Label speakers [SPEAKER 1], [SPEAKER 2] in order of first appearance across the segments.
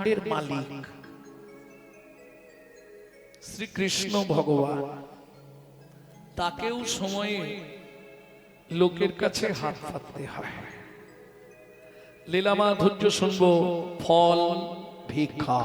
[SPEAKER 1] ব্রহ্মাণ্ডের মালিক শ্রীকৃষ্ণ ভগবান, তাকেও সময়ে লোকের কাছে হাত পাততে হয়। লীলা মাধুর্য শুনবো, ফল ভিক্ষা।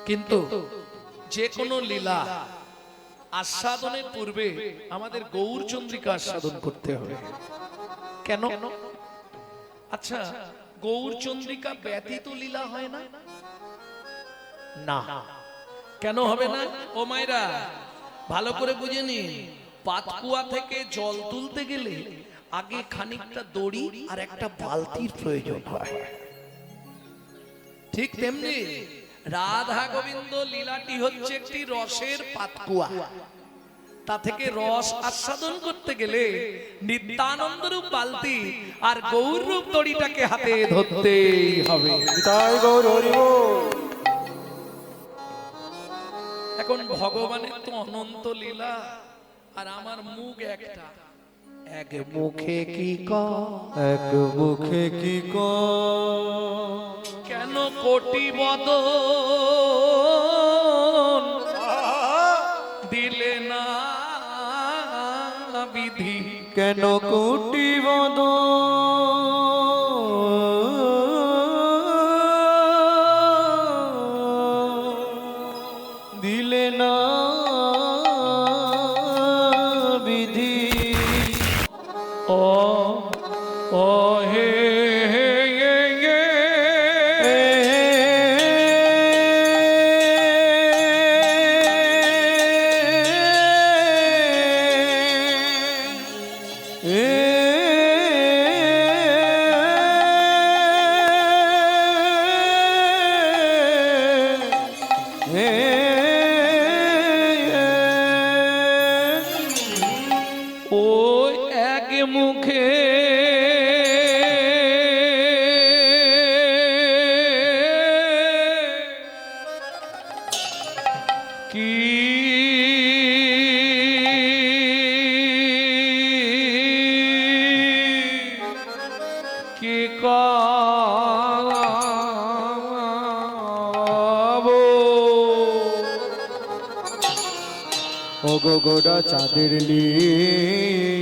[SPEAKER 1] কিন্তু যে কোনো লীলা আস্বাদনের পূর্বে আমাদের গৌরচন্দ্রিকা আস্বাদন করতে হবে। কেন? আচ্ছা, গৌরচন্দ্রিকা ব্যতীত লীলা হয় না? না। কেন হবে না? ও মায়েরা ভালো করে বুঝে নিন। পাতকুয়া থেকে জল তুলতে গেলে আগে খানিকটা দড়ি আর একটা বালতির প্রয়োজন হয়। ঠিক তেমনি রাধা গোবিন্দ লীলাটি হচ্ছে একটি রসের পাতকুয়া। তা থেকে রস আস্বাদন করতে গেলে নিত্যানন্দ রূপ বালতি আর গৌর রূপ দড়িটাকে হাতে ধরতেই হবে। এখন ভগবানের তো অনন্ত লীলা, আর আমার মুখ একটা। এক মুখে কি
[SPEAKER 2] এক মুখে কি
[SPEAKER 1] কেন কোটি বদন দিলে না বিধি?
[SPEAKER 2] কেন কোটি দিলে না বিধি?
[SPEAKER 1] ও ও হে হে গে ওই এক মুখে কি কি কাবো
[SPEAKER 2] ও গো গোড়া চাঁদের লীলা,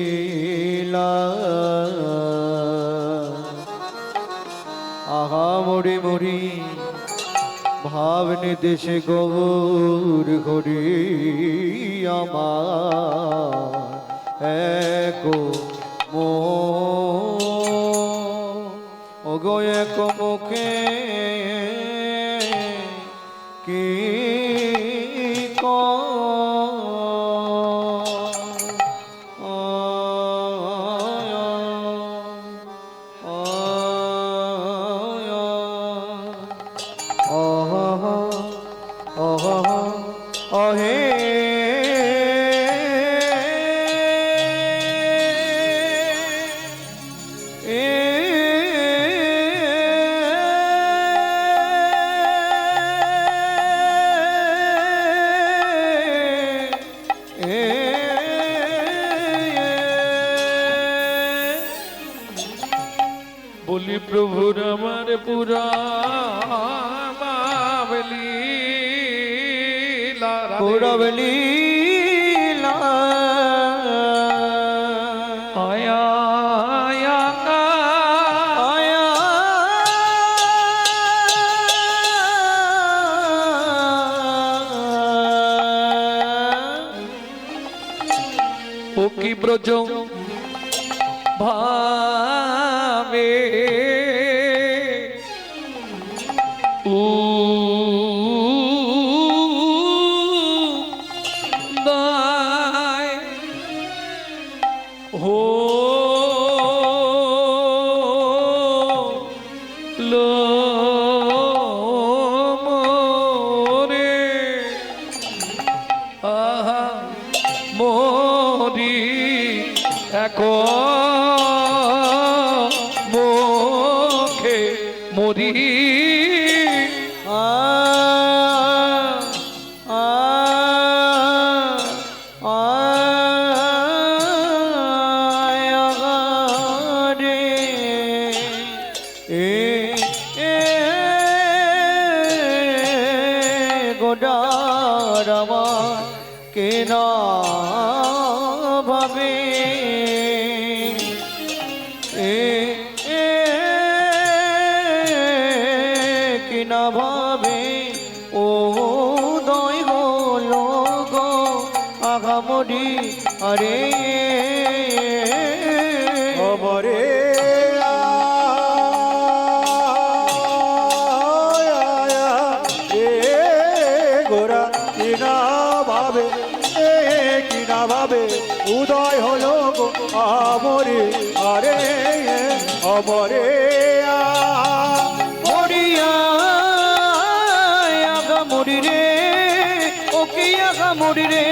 [SPEAKER 2] আহা মরি মরি ভাবনে দেশে গৌর ঘড়ি আমার এক ও গো এক মুখে কি অহে
[SPEAKER 1] বলি প্রভুর আমার পুরা বাবলি
[SPEAKER 2] পুরবলি
[SPEAKER 1] আয়া আয়া
[SPEAKER 2] আয়া
[SPEAKER 1] ও কি ব্রজ ভাবে মরি
[SPEAKER 2] গোডার আমার কেনা ভাবে কিনা ভাবে ও দয় হলো গো আগামরি আরে
[SPEAKER 3] অমরে গোরা কিনা ভাবে কিনা ভাবে উদয় হলো গো আমরে আরে অমরে
[SPEAKER 2] মরিয়া আগামরি রে ও কি আগামরি রে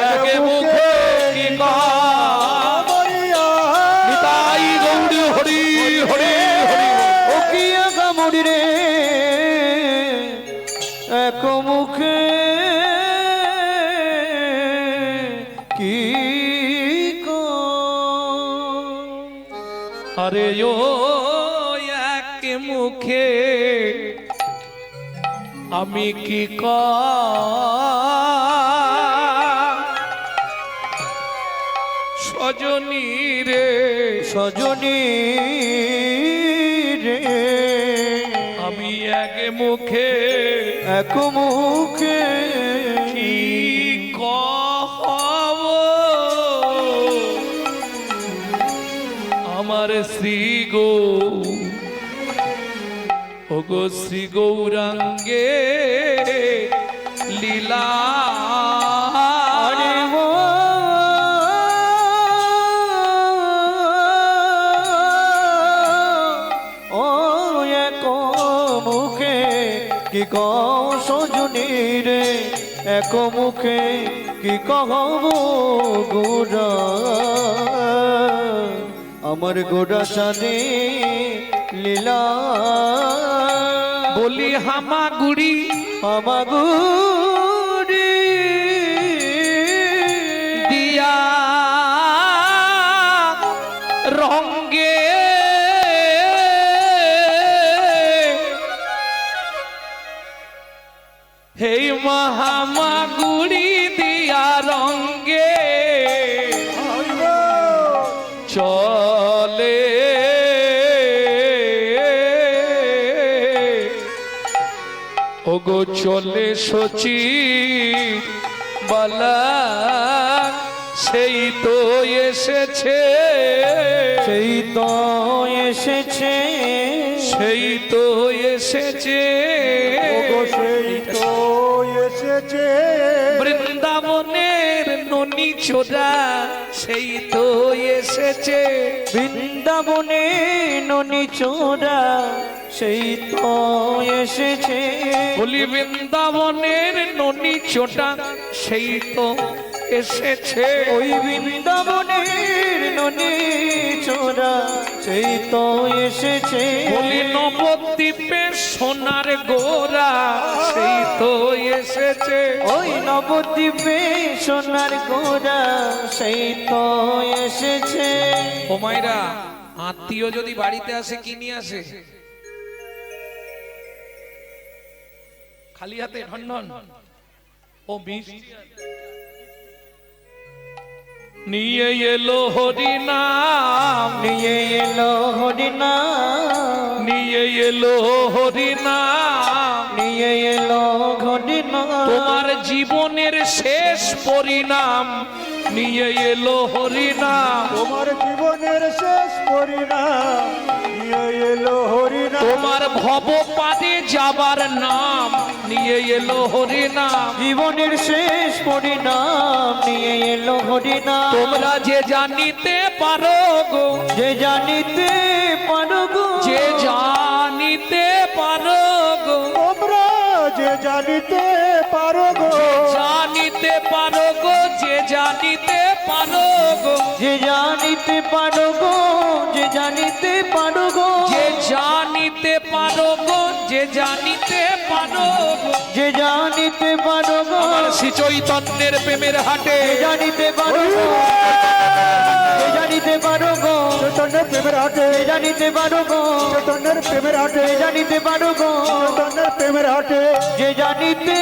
[SPEAKER 1] একে মুখে কি নিতাই গৌরী হরি হরি হরি
[SPEAKER 2] ও কি আগামরি রে এক মুখে কি
[SPEAKER 1] আরে ও এক মুখে আমি কি সজনী রে
[SPEAKER 2] সজনী রে
[SPEAKER 1] আমি এক মুখে
[SPEAKER 2] এক মুখে
[SPEAKER 1] কি কহব আমার শ্রী গো ও গো শ্রী গৌরাঙ্গে লীলা
[SPEAKER 2] আরে ও এক মুখে কি কও সজনী রে এক মুখে কি কহব গোরা আমার গোরা চাঁদে লীলা
[SPEAKER 1] বলি হামাগুড়ি
[SPEAKER 2] হামাগুড়ি
[SPEAKER 1] দিয়া রঙ্গে হেই মহামাগুড়ি দিয়া রঙ্গে চলে ওগো চলে সচি বালা সেই তো এসেছে
[SPEAKER 2] সেই তো এসেছে
[SPEAKER 1] সেই তো এসেছে
[SPEAKER 3] ওগো সেই তো এসেছে
[SPEAKER 1] বৃন্দাবনের ননি চোরা সেই তো এসেছে
[SPEAKER 2] বৃন্দাবনে ননি চোরা সেই তো এসেছে
[SPEAKER 1] বলি বৃন্দাবনের ননি চোটা সেই তো এসেছে
[SPEAKER 2] ওই বৃন্দাবনের ননি চোরা সেই তো এসেছে
[SPEAKER 1] বলি নবদ্বীপে সোনার গোরা সেই তো এসেছে
[SPEAKER 2] ওই নবদ্বীপে সোনার গোরা সেই তো এসেছে
[SPEAKER 1] ও মাইরা আত্মীয় যদি বাড়িতে আসে কি নিয়ে আসে খালি হাতে ঢন ও মিষ্টি নিয়ে এলো হরি নাম
[SPEAKER 2] নিয়ে এলো হরিনাম
[SPEAKER 1] নিয়ে এলো হরি নাম
[SPEAKER 2] নিয়ে এলো হরিনাম
[SPEAKER 1] তোমার জীবনের শেষ পরিণাম নিয়ে এলো হরি নাম
[SPEAKER 3] তোমার জীবনের শেষ পরিণাম নিয়ে এলো হরিনাম
[SPEAKER 1] তোমার ভবপাদে যাবার নাম নিয়ে এলো হরি নাম
[SPEAKER 2] জীবনের শেষ পরিণাম নিয়ে এলো হরিনাম
[SPEAKER 1] তোমরা যে জানিতে পারো গো
[SPEAKER 2] যে জানিতে পারো গো
[SPEAKER 1] যে জানিতে পারো গো
[SPEAKER 3] তোমরা যে জানিতে পারো গো
[SPEAKER 1] জানিতে পারো গো যে জানিতে পারো গো
[SPEAKER 2] যে জানিতে পারো গো যে জানিতে পারো গো
[SPEAKER 1] যে জানিতে জানিতে পারো গো, যে জানিতে পারো গো,
[SPEAKER 2] যে জানিতে পারো গো,
[SPEAKER 1] আমার শ্রী চৈতন্যের প্রেমের হাটে
[SPEAKER 2] যে জানিতে পারো গো, যে জানিতে পারো গো,
[SPEAKER 3] চৈতন্যের প্রেমের হাটে,
[SPEAKER 2] যে জানিতে পারো গো,
[SPEAKER 3] চৈতন্যের প্রেমের হাটে,
[SPEAKER 2] যে জানিতে পারো গো,
[SPEAKER 3] চৈতন্যের প্রেমের হাটে।
[SPEAKER 2] যে জানিতে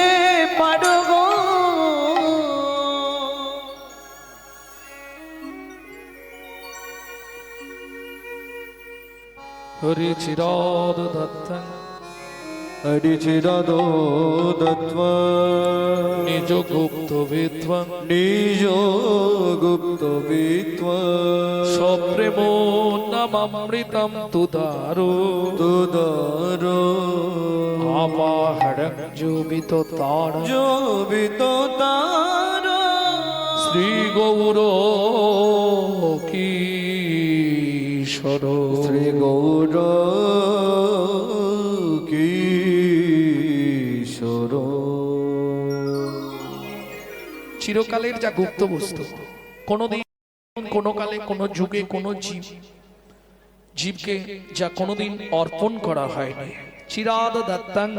[SPEAKER 2] পারো গো।
[SPEAKER 1] হরি চিরাদ দত্তং
[SPEAKER 2] হরি চিরাদো দত্ত্বা
[SPEAKER 1] নিজ গুপ্ত বিদ্বাং
[SPEAKER 2] নিজ গুপ্ত বিত্ত্বা
[SPEAKER 1] সপ্রেম নামামৃতম তুদারো
[SPEAKER 2] তুদারো
[SPEAKER 1] আবাহড়ং জুবিত তার
[SPEAKER 2] জবিত তার
[SPEAKER 1] শ্রী গৌর কিশোর
[SPEAKER 2] শ্রী গৌর কিশোর।
[SPEAKER 1] চিরকালের যা গুপ্ত বস্তু, কোনোদিন কোনো কালে কোনো যুগে কোনো জীবকে যা কোনোদিন অর্পণ করা হয়নি, চিরাদ দত্তাং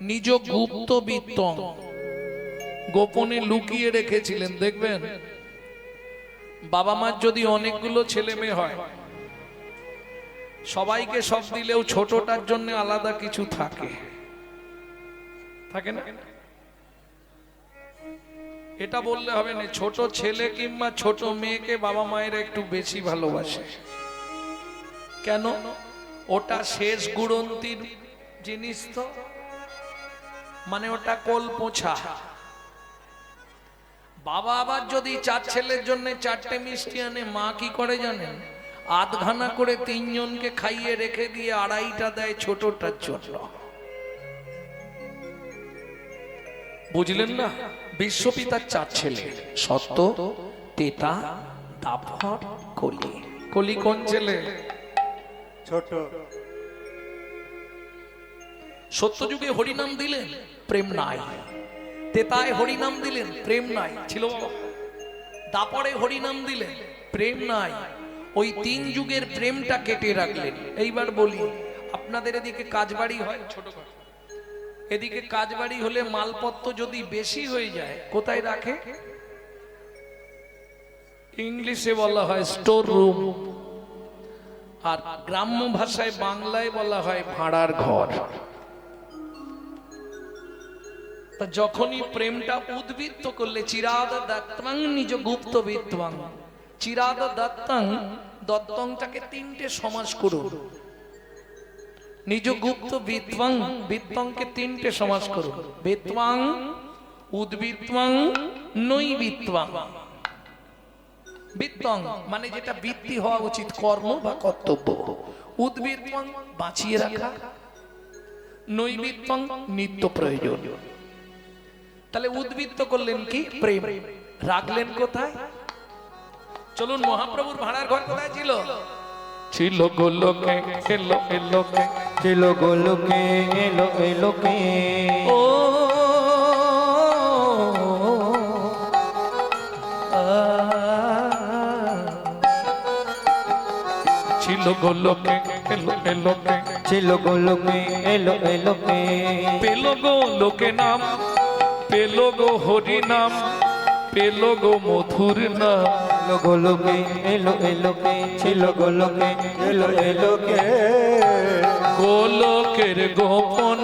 [SPEAKER 1] নিজ গুপ্ত বিত্তং গোপনে লুকিয়ে রেখেছিলেন। দেখবেন বাবা মার যদি অনেকগুলো ছেলে মেয়ে হয়, সবাইকে সব দিলেও ছোটটার জন্য আলাদা কিছু থাকে, থাকে না? এটা বললে হবে না, ছোট ছেলে কিংবা ছোট মেয়েকে বাবা মায়েরা একটু বেশি ভালোবাসে। কেন? ওটা শেষ গুড়ন্তির জিনিস, তো মানে ওটা কোল পোছা। বাবা আবার যদি 4 ছেলের জন্য 4টে মিষ্টি আনে, মা কি করে জানেন? আধখানা করে 3 জনকে খাইয়ে রেখে দিয়ে 2.5টা দেয় ছোটটার জন্য। বুঝলেন না? বিশ্বপিতার 4 ছেলে, সত্য, তেতা, দাপট, কলি। কলি কোন ছেলে?
[SPEAKER 3] ছোট।
[SPEAKER 1] সত্য যুগে হরিনাম দিলেন, প্রেম নাই। তেতায় হরিনাম দিলেন, প্রেম নাই, ছিল বাবা। দাপড়ে হরিনাম দিলেন, প্রেম নাই। ওই 3 যুগের প্রেমটা কেটে রাখলেন। এইবার বলি, আপনাদের এদিকে কাজবাড়ি হয় ছোটখাটো, এদিকে কাজবাড়ি হলে মালপত্র যদি বেশি হয়ে যায় কোথায় রাখে? ইংলিশে বলা হয় স্টোর রুম, আর গ্রাম্য ভাষায় বাংলায় বলা হয় ভাড়ার ঘর। তা যখনই প্রেমটা উদ্বৃত্ত করলে, চিরাদ দত্তং নিজ গুপ্ত বিদ্বাং, চিরাদ দত্তং, দত্তংটাকে 3টে সমাস করুন। নিজ গুপ্ত বিদ্বাং, বিদ্বাংকে 3টে সমাস করুন। বিদ্বাং, উদ্বৃত্বাং, নৈবিত্বাং। বিদ্বাং মানে যেটা বৃত্তি হওয়া উচিত, কর্ম বা কর্তব্য। উদ্বৃত্বাং বাঁচিয়ে রাখা, নৈবিত্বাং নিত্য প্রয়োজন। তাহলে উদ্বৃত্ত করলেন কি? প্রেম। রাখলেন কোথায়? চলুন, মহাপ্রভুর ভাড়ার ঘর কোথায় ছিল? ছিল গোলকে, এলো এলোকে,
[SPEAKER 2] ছিল গোলকে, এলো এলোকে,
[SPEAKER 1] ও ছিল গোলকে, এলো এলোকে,
[SPEAKER 2] ছিল গোলকে, এলো এলোকে,
[SPEAKER 1] পেল গো লোকে নাম, পেল গো হরি নাম, পেল গো মধুর নাম।
[SPEAKER 2] গোলকে, এলো এলোকে, ছিল গোলকে, এলো এলোকে,
[SPEAKER 1] গোলকের গোপন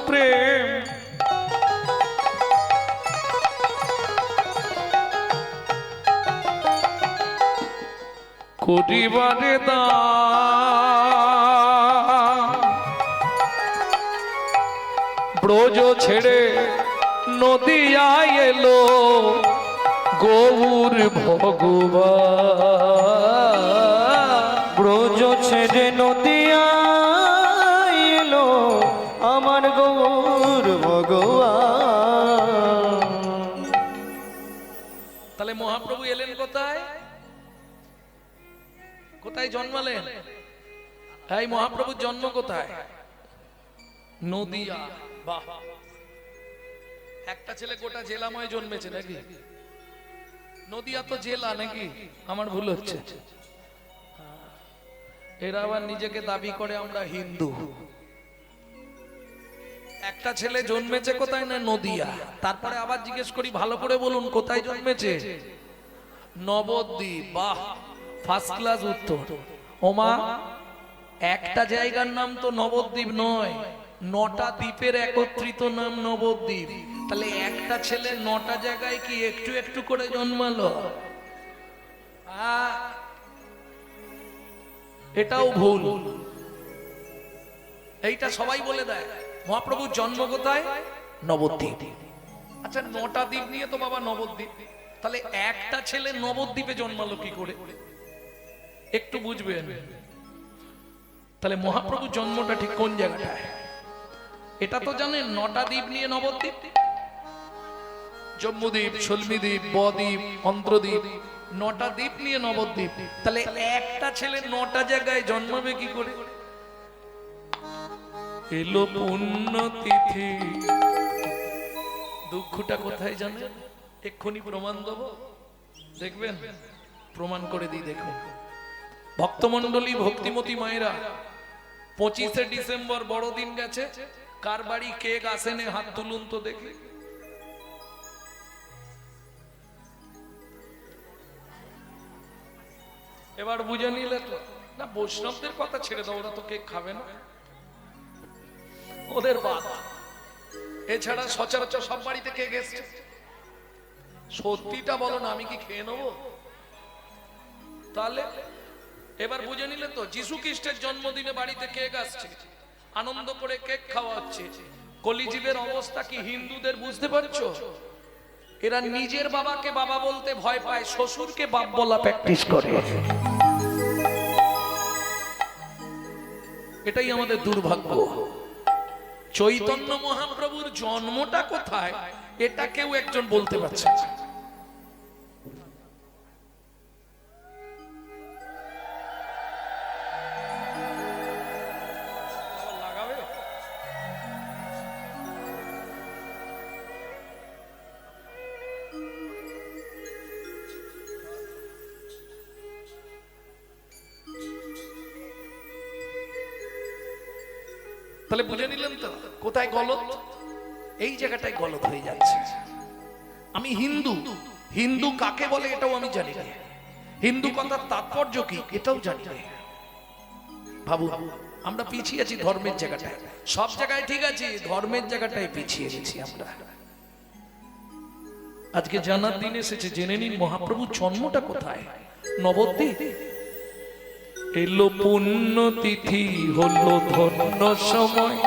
[SPEAKER 1] প্রেম। করিবারে দান ব্রজ ছেড়ে নদিয়ায় এলো গৌর ভগবান।
[SPEAKER 2] ব্রজ ছেড়ে নদিয়া এলো আমার গৌর ভগবান।
[SPEAKER 1] তাহলে মহাপ্রভু এলেন কোথায়? কোথায় জন্মালেন? এই মহাপ্রভুর জন্ম কোথায়? নদিয়া। বাহ, একটা ছেলে গোটা জেলাময় জন্মেছে নাকি? নদিয়া তো জেলা নাকি? আমার ভুল হচ্ছে। এরা আবার নিজেকে দাবি করে আমরা হিন্দু। একটা ছেলে জন্মেছে কোথায় না নদিয়া, তারপরে আবার জিজ্ঞেস করি ভালো করে বলুন কোথায় জন্মেছে? নবদ্বীপ। বাহ, ফার্স্ট ক্লাস উত্তর। ওমা, একটা জায়গার নাম তো নবদ্বীপ নয়, 9টা দ্বীপের একত্রিত নাম নবদ্বীপ। তাহলে একটা ছেলে 9টা জায়গায় কি একটু একটু করে জন্মালো? এটাও ভুল। এইটা সবাই বলে দেয়। মহাপ্রভুর জন্ম কোথায়? নবদ্বীপ। আচ্ছা, 9টা দ্বীপ নিয়ে তো বাবা নবদ্বীপ, তাহলে একটা ছেলে নবদ্বীপে জন্মালো কি করে? একটু বুঝবেন। তাহলে মহাপ্রভুর জন্মটা ঠিক কোন জায়গাটায়? এটা তো জানেন 9টা দ্বীপ নিয়ে নবদ্বীপ। জম্বুদ্বীপ, সলমিদ্বীপ, বদ্বীপ, অন্ধ্রদ্বীপ, 9টা দ্বীপ নিয়ে নবদ্বীপ। তাহলে একটা ছেলে 9টা জায়গায় জন্মাবে কি করে? এলো পুণ্যতিথি। দুঃখটা কোথায় জানেন? এক্ষুনি প্রমাণ দেব, দেখবেন প্রমাণ করে দিই। দেখুন ভক্তমণ্ডলী, ভক্তিমতী মায়েরা, 25শে ডিসেম্বর বড়দিন গেছে, কার বাড়ি কেক আসেনে হাত তুলুন তো দেখি। এবার বুঝে নিলে তো না, বৈষ্ণবদের কথা ছেড়ে দাও, ওরা তো কেক খাবে না, ওদের বাদ। এছাড়া সচরাচর সব বাড়িতে কেক এসছে। সত্যিটা বলো না, আমি কি খেয়ে নেবো? তাহলে এবার বুঝে নিলে তো, যিশু খ্রিস্টের জন্মদিনে বাড়িতে কেক আসছে, আনন্দ করে কেক খাওয়া হচ্ছে। কলিযুগের অবস্থা কি হিন্দুদের বুঝতে পারছো? এরা নিজের বাবাকে বাবা বলতে ভয় পায়, শ্বশুরকে বাপ বলা প্র্যাকটিস করে। এটাই আমাদের দুর্ভাগ্য। চৈতন্য মহাপ্রভুর জন্মটা কোথায় এটা কেউ একজন বলতে পারছে না। তাহলে বুঝে নিলেন তো কোথায় গলত? এই জায়গাটায় গলত হয়ে যাচ্ছে। আমি হিন্দু, হিন্দু কাকে বলে এটাও আমি জানি না, হিন্দু কথার তাৎপর্য কি এটাও জানি না। ভাবু, আমরা পিছিয়ে আছি ধর্মের জায়গাটায়। সব জায়গায় ঠিক আছে, ধর্মের জায়গাটায় পিছিয়ে গেছি আমরা। আজকে জানার দিন এসেছে, জেনে নিন মহাপ্রভুর জন্মটা কোথায়। নবদ্বীপ। এলো পুণ্যতিথি, হলো ধন্য সময়,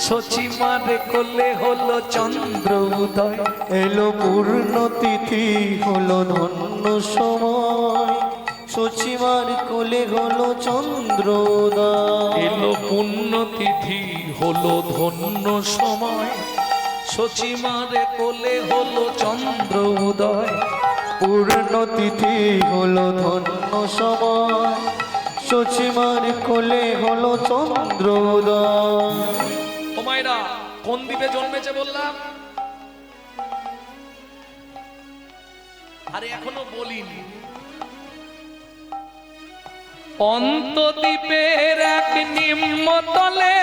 [SPEAKER 1] সচিমারে কোলে হলো চন্দ্র উদয়।
[SPEAKER 3] এলো পূর্ণতিথি, হলো ধন্য সময়, সচিমার কোলে হলো চন্দ্রোদয়।
[SPEAKER 1] এলো পুণ্যতিথি, হলো ধন্য সময়, সচিমারে কোলে হলো চন্দ্র উদয়।
[SPEAKER 3] পূর্ণতিথি, হলো ধন্য সময়, সচিমার কোলে হলো চন্দ্রোদয়।
[SPEAKER 1] ও মায়েরা, কোন দ্বীপে জন্মেছে বললাম? আরে এখনো বলিনি। অন্তদ্বীপের এক নিম্নতলে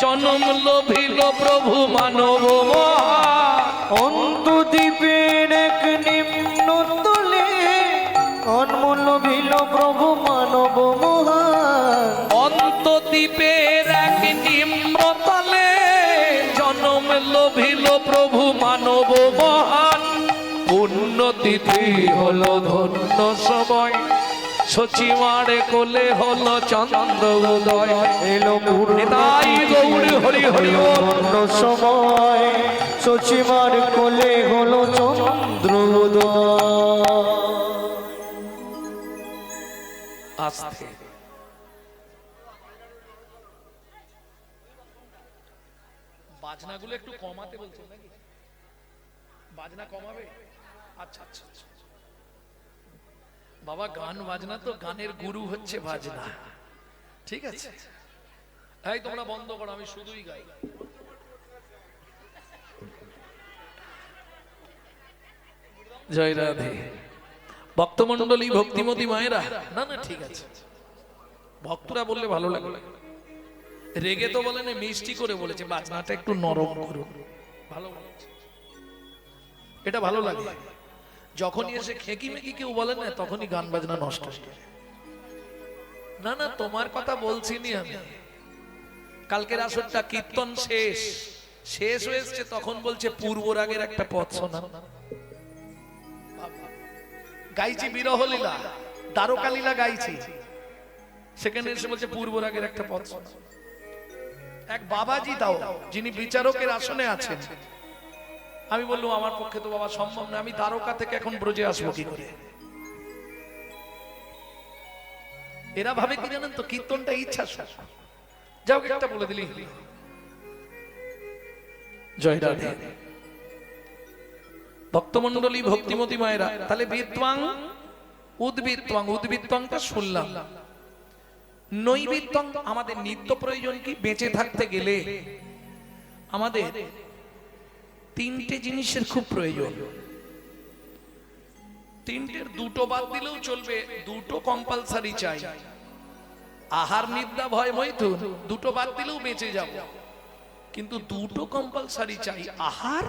[SPEAKER 1] জন্ম লোভিল প্রভু মানব মহান।
[SPEAKER 3] অন্তদ্বীপের এক নিম্নতলে জন্ম লোভিল প্রভু মানব মহান।
[SPEAKER 1] অন্তদ্বীপের এক নিম্নতলে জন্ম লোভিল প্রভু মানব মহান। পুণ্যতিথি, হলো ধন্য সময়, সচিমারে কোলে হলো চন্দ্র উদয়।
[SPEAKER 3] এলো
[SPEAKER 1] নিতাই গৌর হরি হরি বল।
[SPEAKER 3] ধন্য সময়, সচিমার কোলে হলো চন্দ্রোদয়।
[SPEAKER 1] আস্তে বাজনাগুলো একটু কমাতে বলছেন নাকি? বাজনা কমাবে? আচ্ছা আচ্ছা আচ্ছা। বাবা, গান বাজনা তো, গানের গুরু হচ্ছে বাজনা, ঠিক আছে? এই তোমরা বন্ধ করো, আমি শুধুই গাই। জয় রাধে। ভক্তমণ্ডলী, ভক্তিমতী মায়েরা, না না ঠিক আছে, ভক্তরা বললে ভালো লাগে, রেগে তো বলেন মিষ্টি করে বলেছে, বাজনাটা একটু নরম করুন, ভালো বলেছে, এটা ভালো লাগে। যখনই এসে খেকি মেকি কেউ বলে না, তখনই গান বাজনা নষ্ট হয়ে যায়। না না, তোমার কথা বলছি নি আমি। কালকের আসরটা কীর্তন শেষ হয়েছে, তখন বলছে পূর্বরাগের একটা পথ শোনা। গাইছি বিরহ লীলা, দ্বারকা লীলা গাইছি, সেখানে এসে বলছে পূর্বরাগের একটা পথ শোনা। এক বাবাজি দাও, যিনি বিচারকের আসনে আছেন, আমি বললাম আমার পক্ষে তো বাবা সম্ভব না, আমি দ্বারকা থেকে এখন ব্রজে আসবো কি করে? এরা ভাবে কি জানেন তো, কীর্তনটা ইচ্ছা যাও একটা বলে দিলি। জয় রাধে। ভক্তমন্ডলী, ভক্তিমতী মায়েরা, তাহলে বিদ্বাং উদ্বৃত্তাং, উদ্বৃত্তাংটা শুনলাম। নৈবিত্তং আমাদের নিত্য প্রয়োজন কি? বেঁচে থাকতে গেলে আমাদের তিনটে জিনিসের খুব প্রয়োজন। তিনটের দুটো বাদ দিলেও চলবে, দুটো কম্পালসারি চাই। আহার, নিদ্রা, ভয়, মৈথুন, দুটো বাদ দিলেও বেঁচে যাব, কিন্তু দুটো কম্পালসারি চাই, আহার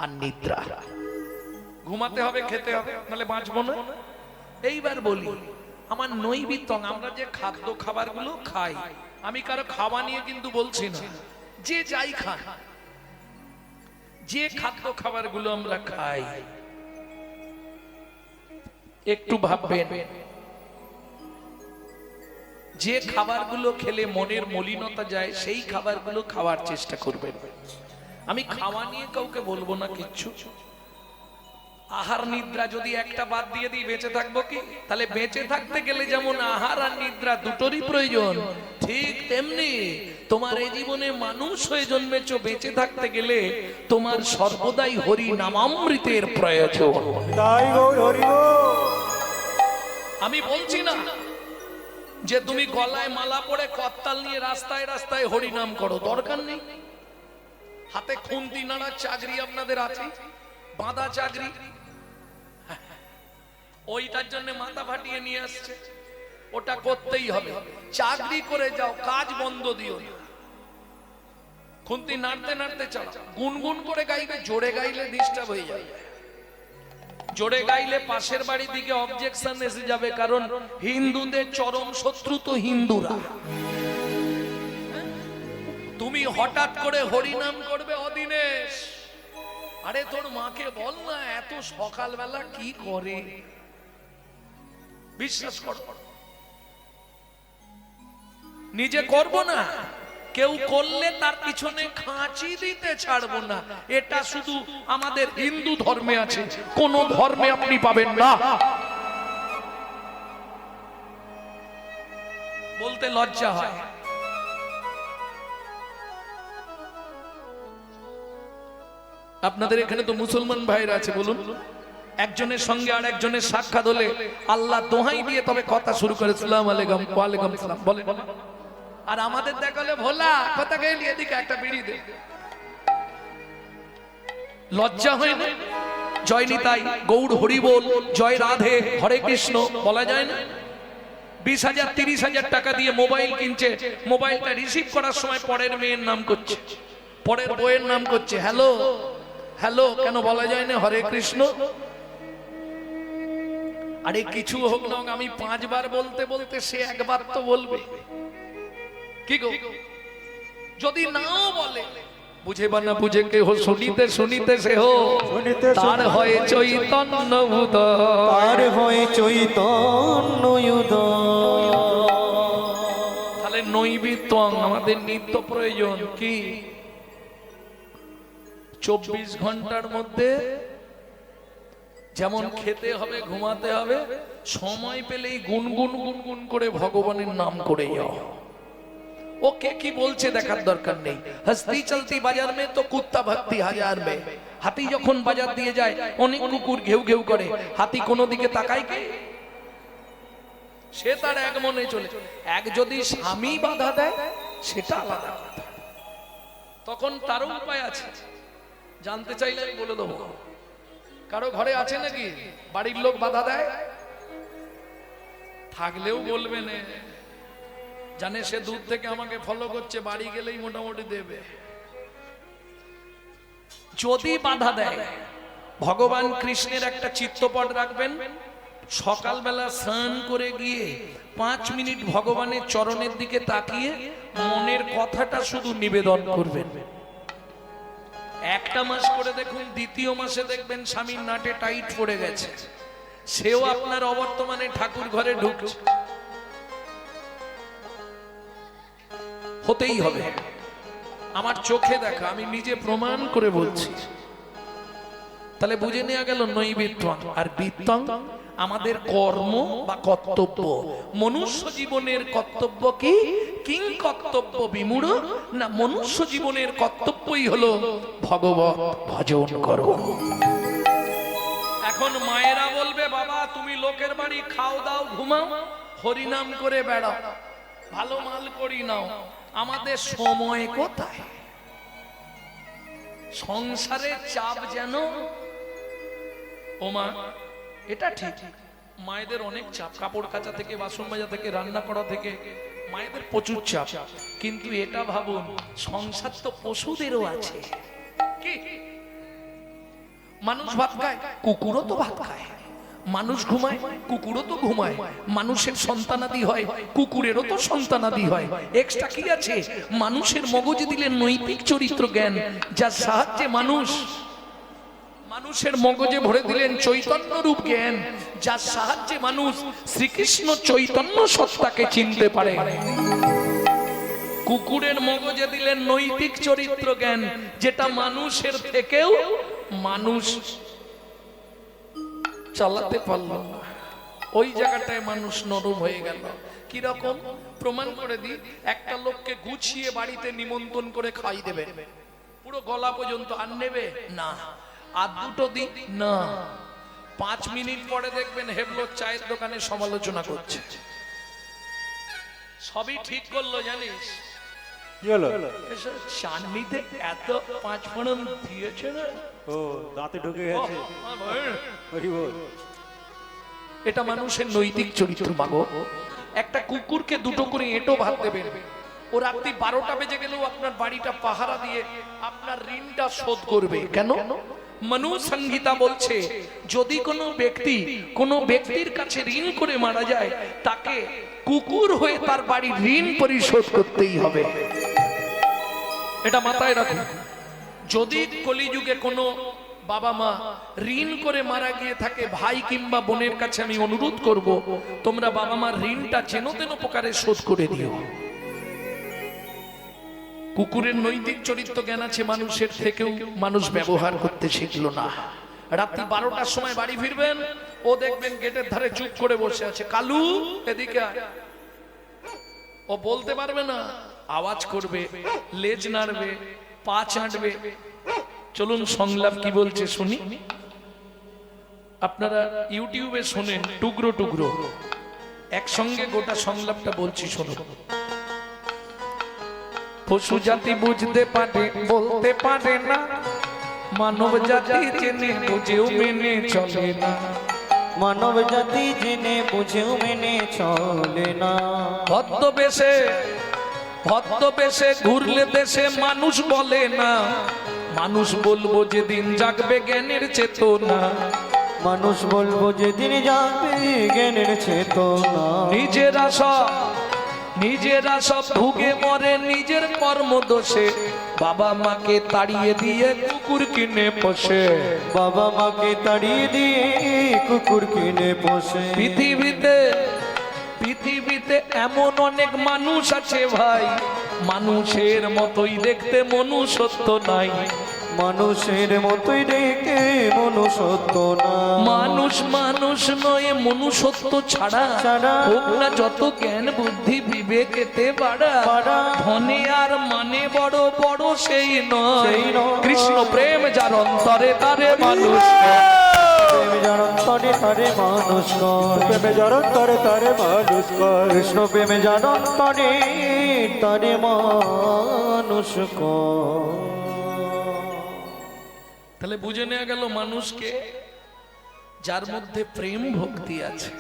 [SPEAKER 1] আর নিদ্রা। ঘুমাতে হবে, খেতে হবে, নাহলে বাঁচবো না। এইবার বলি, আমার নৈবিত্তং, আমরা যে খাদ্য খাবারগুলো খাই, আমি কারো খাওয়া নিয়ে কিন্তু বলছি না, যে যাই খান, যে খাদ্য খাবারগুলো আমরা খাই, একটু ভাববেন, যে খাবারগুলো খেলে মনের মলিনতা যায়, সেই খাবারগুলো খাওয়ার চেষ্টা করবেন। আমি খাওয়া নিয়ে কাউকে বলবো না কিচ্ছু। আহার নিদ্রা যদি একটা বাদ দিয়ে দিই, বেঁচে থাকবো কি? তাহলে বেঁচে থাকতে গেলে যেমন আহার আর নিদ্রা দুটোরই প্রয়োজন, ঠিক তেমনি তোমার এই জীবনে মানুষ হয়ে জন্মেছো, বেঁচে থাকতে গেলে তোমার সর্বদাই হরি নামামৃতের প্রয়োজন।
[SPEAKER 3] তাই গৌর হরি বল।
[SPEAKER 1] আমি বলছি না যে তুমি গলায় মালা পরে করতাল নিয়ে রাস্তায় রাস্তায় হরি নাম করো, দরকার নেই। হাতে খুন্তি নাড়ার চাকরি আপনাদের আছে, বাঁধা চাকরি, ওইটার জন্য মাথা ফাটিয়ে নিয়ে আসছে, ওটা করতেই হবে। চাকরি করে যাও, কাজ বন্ধ দিও না। খুন্তি নাড়তে নাড়তে চাও, গুনগুন করে গাইবে, জোরে গাইলে ডিস্টার্ব হয়ে যাবে। জোরে গাইলে পাশের বাড়ির দিকে অবজেকশন এসে যাবে, কারণ হিন্দুদের চরম শত্রু তো হিন্দুরা। তুমি হঠাৎ করে হরিনাম করবে অদিনেশ, আরে তোর মাকে বল না এত সকালবেলা কি করে, বিশ্বাস কর। নিজে করব না, কেউ করলে তার পিছনে খাঁচি দিতে ছাড়বো না। এটা শুধু আমাদের হিন্দু ধর্মে আছে, কোন ধর্মে আপনি পাবেন না। বলতে লজ্জা হয়। আপনাদের এখানে তো মুসলমান ভাইরা আছে, বলুন, একজনের সঙ্গে আর একজনের সাক্ষাৎ হলে আল্লাহ দোহাই দিয়ে তবে কথা শুরু করে, আসসালামু আলাইকুম, ওয়া আলাইকুম আসসালাম বলে। আর আমাদের দেখালে ভোলা কথা গেলি, এদিকে একটা বিড়ি দে। লজ্জা হয় না? জয় নিতাই, গৌর হরি বল, জয় রাধে, হরে কৃষ্ণ বলা যায় না? 20,000 30,000 টাকা দিয়ে মোবাইল কিনছে, মোবাইলটা রিসিভ করার সময় পরের মেয়ের নাম করছে, পরের বইয়ের নাম করছে, হ্যালো হ্যালো, কেন বলা যায় না হরে কৃষ্ণ? আরে কিছু হোক না, আমি 5 বার বলতে বলতে সে একবার তো বলবে। কি গো, যদি নাও বলে, বুঝে বা না বুঝে কে হো, শুনিতে শুনিতে সে হো, তার হয় চৈতন্য উদয়,
[SPEAKER 3] তার হয় চৈতন্য উদয়।
[SPEAKER 1] তাহলে নৈবিত্তং আমাদের নিত্য প্রয়োজন কি? 24 ঘন্টার মধ্যে যেমন খেতে হবে, ঘুমাতে হবে, সময় পেলেই গুনগুন গুনগুন করে ভগবানের নাম করে যাও। ওকে কি বলছে দেখার দরকার নেই। হস্তি চলতি বাজার মে তো কুত্তা ভক্তি হাজার মে। হাতি যখন বাজার দিয়ে যায়, অনেক কুকুর ঘেউ ঘেউ করে, হাতি কোনো দিকে তাকায় কি? সে তার এক মনে চলে। এক যদি স্বামী বাধা দেয়, সেটা আলাদা কথা, তখন তারও উপায় আছে। জানতে চাইলে আমি বলে দেবো। কারো ঘরে আছে নাকি বাড়ির লোক বাধা দেয়? থাকলেও বলবে না, জানে সে দূর থেকে আমাকে ফলো করছে, বাড়ি গেলেই মোটামুটি দেবে। যদি বাধা দেয়, ভগবান কৃষ্ণের একটা চিত্রপট রাখবেন, সকালবেলা স্নান করে গিয়ে 5 মিনিট ভগবানের চরণের দিকে তাকিয়ে মনের কথাটা শুধু নিবেদন করবেন। একটা মাস করে দেখুন, দ্বিতীয় মাসে দেখবেন স্বামীর নাটে টাইট পড়ে গেছে, সেও আপনার অবর্তমানে ঠাকুর ঘরে ঢুকছে। হতেই হবে, আমার চোখে দেখা, আমি নিজে প্রমাণ করে বলছি। তাহলে বুঝে নেওয়া গেল নৈবিত্বং আর বিত্তং আমাদের কর্ম বা কর্তব্য। মনুষ্য জীবনের কর্তব্য কি? কিং কর্তব্য বিমূঢ় না, মনুষ্য জীবনের কর্তব্যই হলো ভগবত ভজন করো। এখন মায়েরা বলবে, বাবা তুমি লোকের বাড়ি খাও দাও ঘুমাও, হরিনাম করে বেড়াও, ভালো মাল করি নাও, আমাদের সময় কোথায়? সংসারের চাপ যেন। ওমা, এটা ঠিক, মায়েদের অনেক চাপ, কাপড় কাচা থেকে, বাসন মাজা থেকে, রান্না করা থেকে, মায়েদের প্রচুর চাপ। কিন্তু এটা ভাবুন, সংসার তো পশুদেরও আছে। কি মানুষ ভাত খায়, কুকুরও তো ভাত খায়। মানুষ ঘুমায়, কুকুরও তো ঘুমায়। মানুষের সন্তানাদি হয়, কুকুরেরও তো সন্তানাদি হয়। এক্সট্রা কি আছে? মানুষের মগজে দিলেন নৈতিক চরিত্র জ্ঞান, যার সাহায্যে মানুষের মগজে ভরে দিলেন চৈতন্য রূপ জ্ঞান, যার সাহায্যে মানুষ শ্রীকৃষ্ণ চৈতন্য সত্তাকে চিনতে পারে। কুকুরের মগজে দিলেন নৈতিক চরিত্র জ্ঞান, যেটা মানুষের থেকেও মানুষ চালাতে পারল না। ওই জায়গাটায় মানুষ নরম হয়ে গেল। কি রকম? প্রমাণ করে দিই, একটা লোককে গুছিয়ে বাড়িতে নিমন্ত্রণ করে খাই দেবে, পুরো গলা পর্যন্ত, আর নেবে না। আর দুটো দিন না, 5 মিনিট পরে দেখবেন হেবলো চায়ের দোকানে সমালোচনা করছে। সবই ঠিক করলো জানিস,
[SPEAKER 3] কি হলো?
[SPEAKER 1] চাটনিতে এত 5 ফোড়ন দিয়েছে না,
[SPEAKER 3] ও দাঁতে ঢুকে গেছে। হরি বল।
[SPEAKER 1] এটা মানুষের নৈতিক চরিত্র মাগো। একটা কুকুরকে দুটো করে এঁটো ভাত দেবেন, ও রাত্রি 12টা বেজে গেলেও আপনার বাড়িটা পাহারা দিয়ে আপনার ঋণটা শোধ করবে। কেন? মনু সংহিতা বলছে, যদি কোনো ব্যক্তির কাছে ঋণ করে মারা যায়, তাকে কুকুর হয়ে তার বাড়ির ঋণ পরিশোধ করতেই হবে। এটা মাথায় রাখুন। যদি কলিযুগে কোনো বাবা মা ঋণ করে মারা গিয়ে থাকে, ভাই কিংবা বোনের কাছে আমি অনুরোধ করব, তোমরা বাবা মার ঋণটা যেন তেন প্রকারে শোধ করে দিও। কুকুরের নৈতিক চরিত্র জ্ঞান আছে মানুষের থেকেও, মানুষ ব্যবহার করতে শিখলো না। রাত্রি 12টার সময় বাড়ি ফিরবেন, ও দেখবেন গেটের ধারে চুপ করে বসে আছে, কালু এদিকে আয়। ও বলতে পারবে না, আওয়াজ করবে, লেজ নাড়বে, পা চাটবে। চলুন সংলাপ কি বলছে শুনি। আপনারা ইউটিউবে শোনেন টুকরো টুকরো, একসঙ্গে গোটা সংলাপটা বলছি শুনুন। পশু জাতি বুঝতে পারে, বলতে পারে না, মানব জাতি জেনে বুঝেও মেনে চলে না।
[SPEAKER 2] মানব জাতি জেনে বুঝেও মেনে চলে না।
[SPEAKER 1] ভদ্রবেশে ঘুরলে দেশে মানুষ বলে না, মানুষ বলবো যেদিন জাগবে জ্ঞানের চেতনা।
[SPEAKER 2] মানুষ বলবো যেদিন জাগবে জ্ঞানের চেতনা।
[SPEAKER 1] নিজেরা সব ভুগে মরে নিজের কর্ম দোষে, বাবা মাকে তাড়িয়ে দিয়ে কুকুর কিনে পোষে।
[SPEAKER 2] বাবা মাকে তাড়িয়ে দিয়ে কুকুর কিনে পোষে।
[SPEAKER 1] পৃথিবীতে এমন অনেক মানুষ আছে ভাই, মানুষের মতোই দেখতে মনুষ্যত্ব নাই।
[SPEAKER 2] মানুষের মতোই দেখে মনুষ্যত্ব না।
[SPEAKER 1] মানুষ নয়, মনুষ্যত্ব ছাড়া হোক না যত জ্ঞান বুদ্ধি বিবেকেতে বাড়া। ধনে আর মানে বড় বড় সেই নয়, কৃষ্ণ প্রেম যার অন্তরে তারে মানুষ।
[SPEAKER 2] প্রেম যার অন্তরে তারে মানুষ কর।
[SPEAKER 3] প্রেমে জড়ন করে তারে মানুষ কর।
[SPEAKER 2] কৃষ্ণ প্রেমে যার অন্তরে তারে মানুষ কর।
[SPEAKER 1] তাহলে বুঝে নেওয়া গেল মানুষকে, যার মধ্যে প্রেম ভক্তি আছে।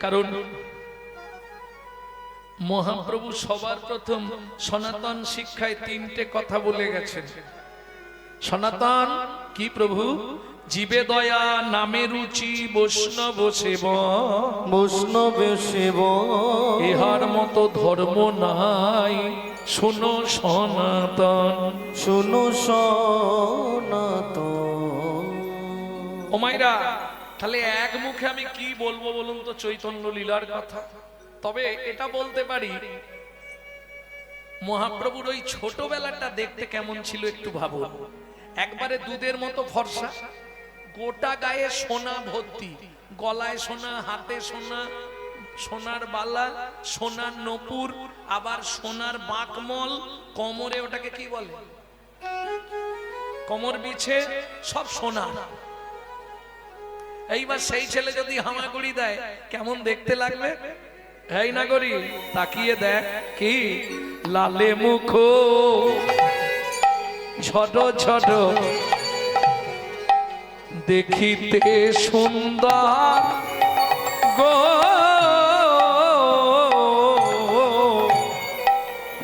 [SPEAKER 1] কারণ মহাপ্রভু সবার প্রথম সনাতন শিক্ষায় তিনটে কথা বলে গেছেন। সনাতন কি প্রভু? জীবে দয়া, নামে রুচি, বৈষ্ণব সেব।
[SPEAKER 2] বৈষ্ণব সেব
[SPEAKER 1] ইহার মতো ধর্ম নাই, শোনো সনাতন।
[SPEAKER 2] শুনো সনাতন।
[SPEAKER 1] ও মাইরা, তাহলে এক মুখে আমি কি বলবো বলুন তো চৈতন্য লীলার কথা? তবে এটা বলতে পারি, মহাপ্রভুর ওই ছোটবেলাটা দেখতে কেমন ছিল একটু ভাবুন। একবারে দুধের মতো ফর্সা, গোটা গায়ে সোনা ভর্তি, গলায় সোনা, হাতে সোনা, সোনার বালা, সোনার নপুর, আবার সোনার বাঁকমল, কোমরে ওটাকে কি বলে, কোমর বিছে সব সোনা। এইবার সেই ছেলে যদি হামাগুড়ি দেয় কেমন দেখতে লাগবে? এই না করি তাকিয়ে দেখ, কি লালে মুখ, ছোট ছোট, দেখিতে সুন্দর গো।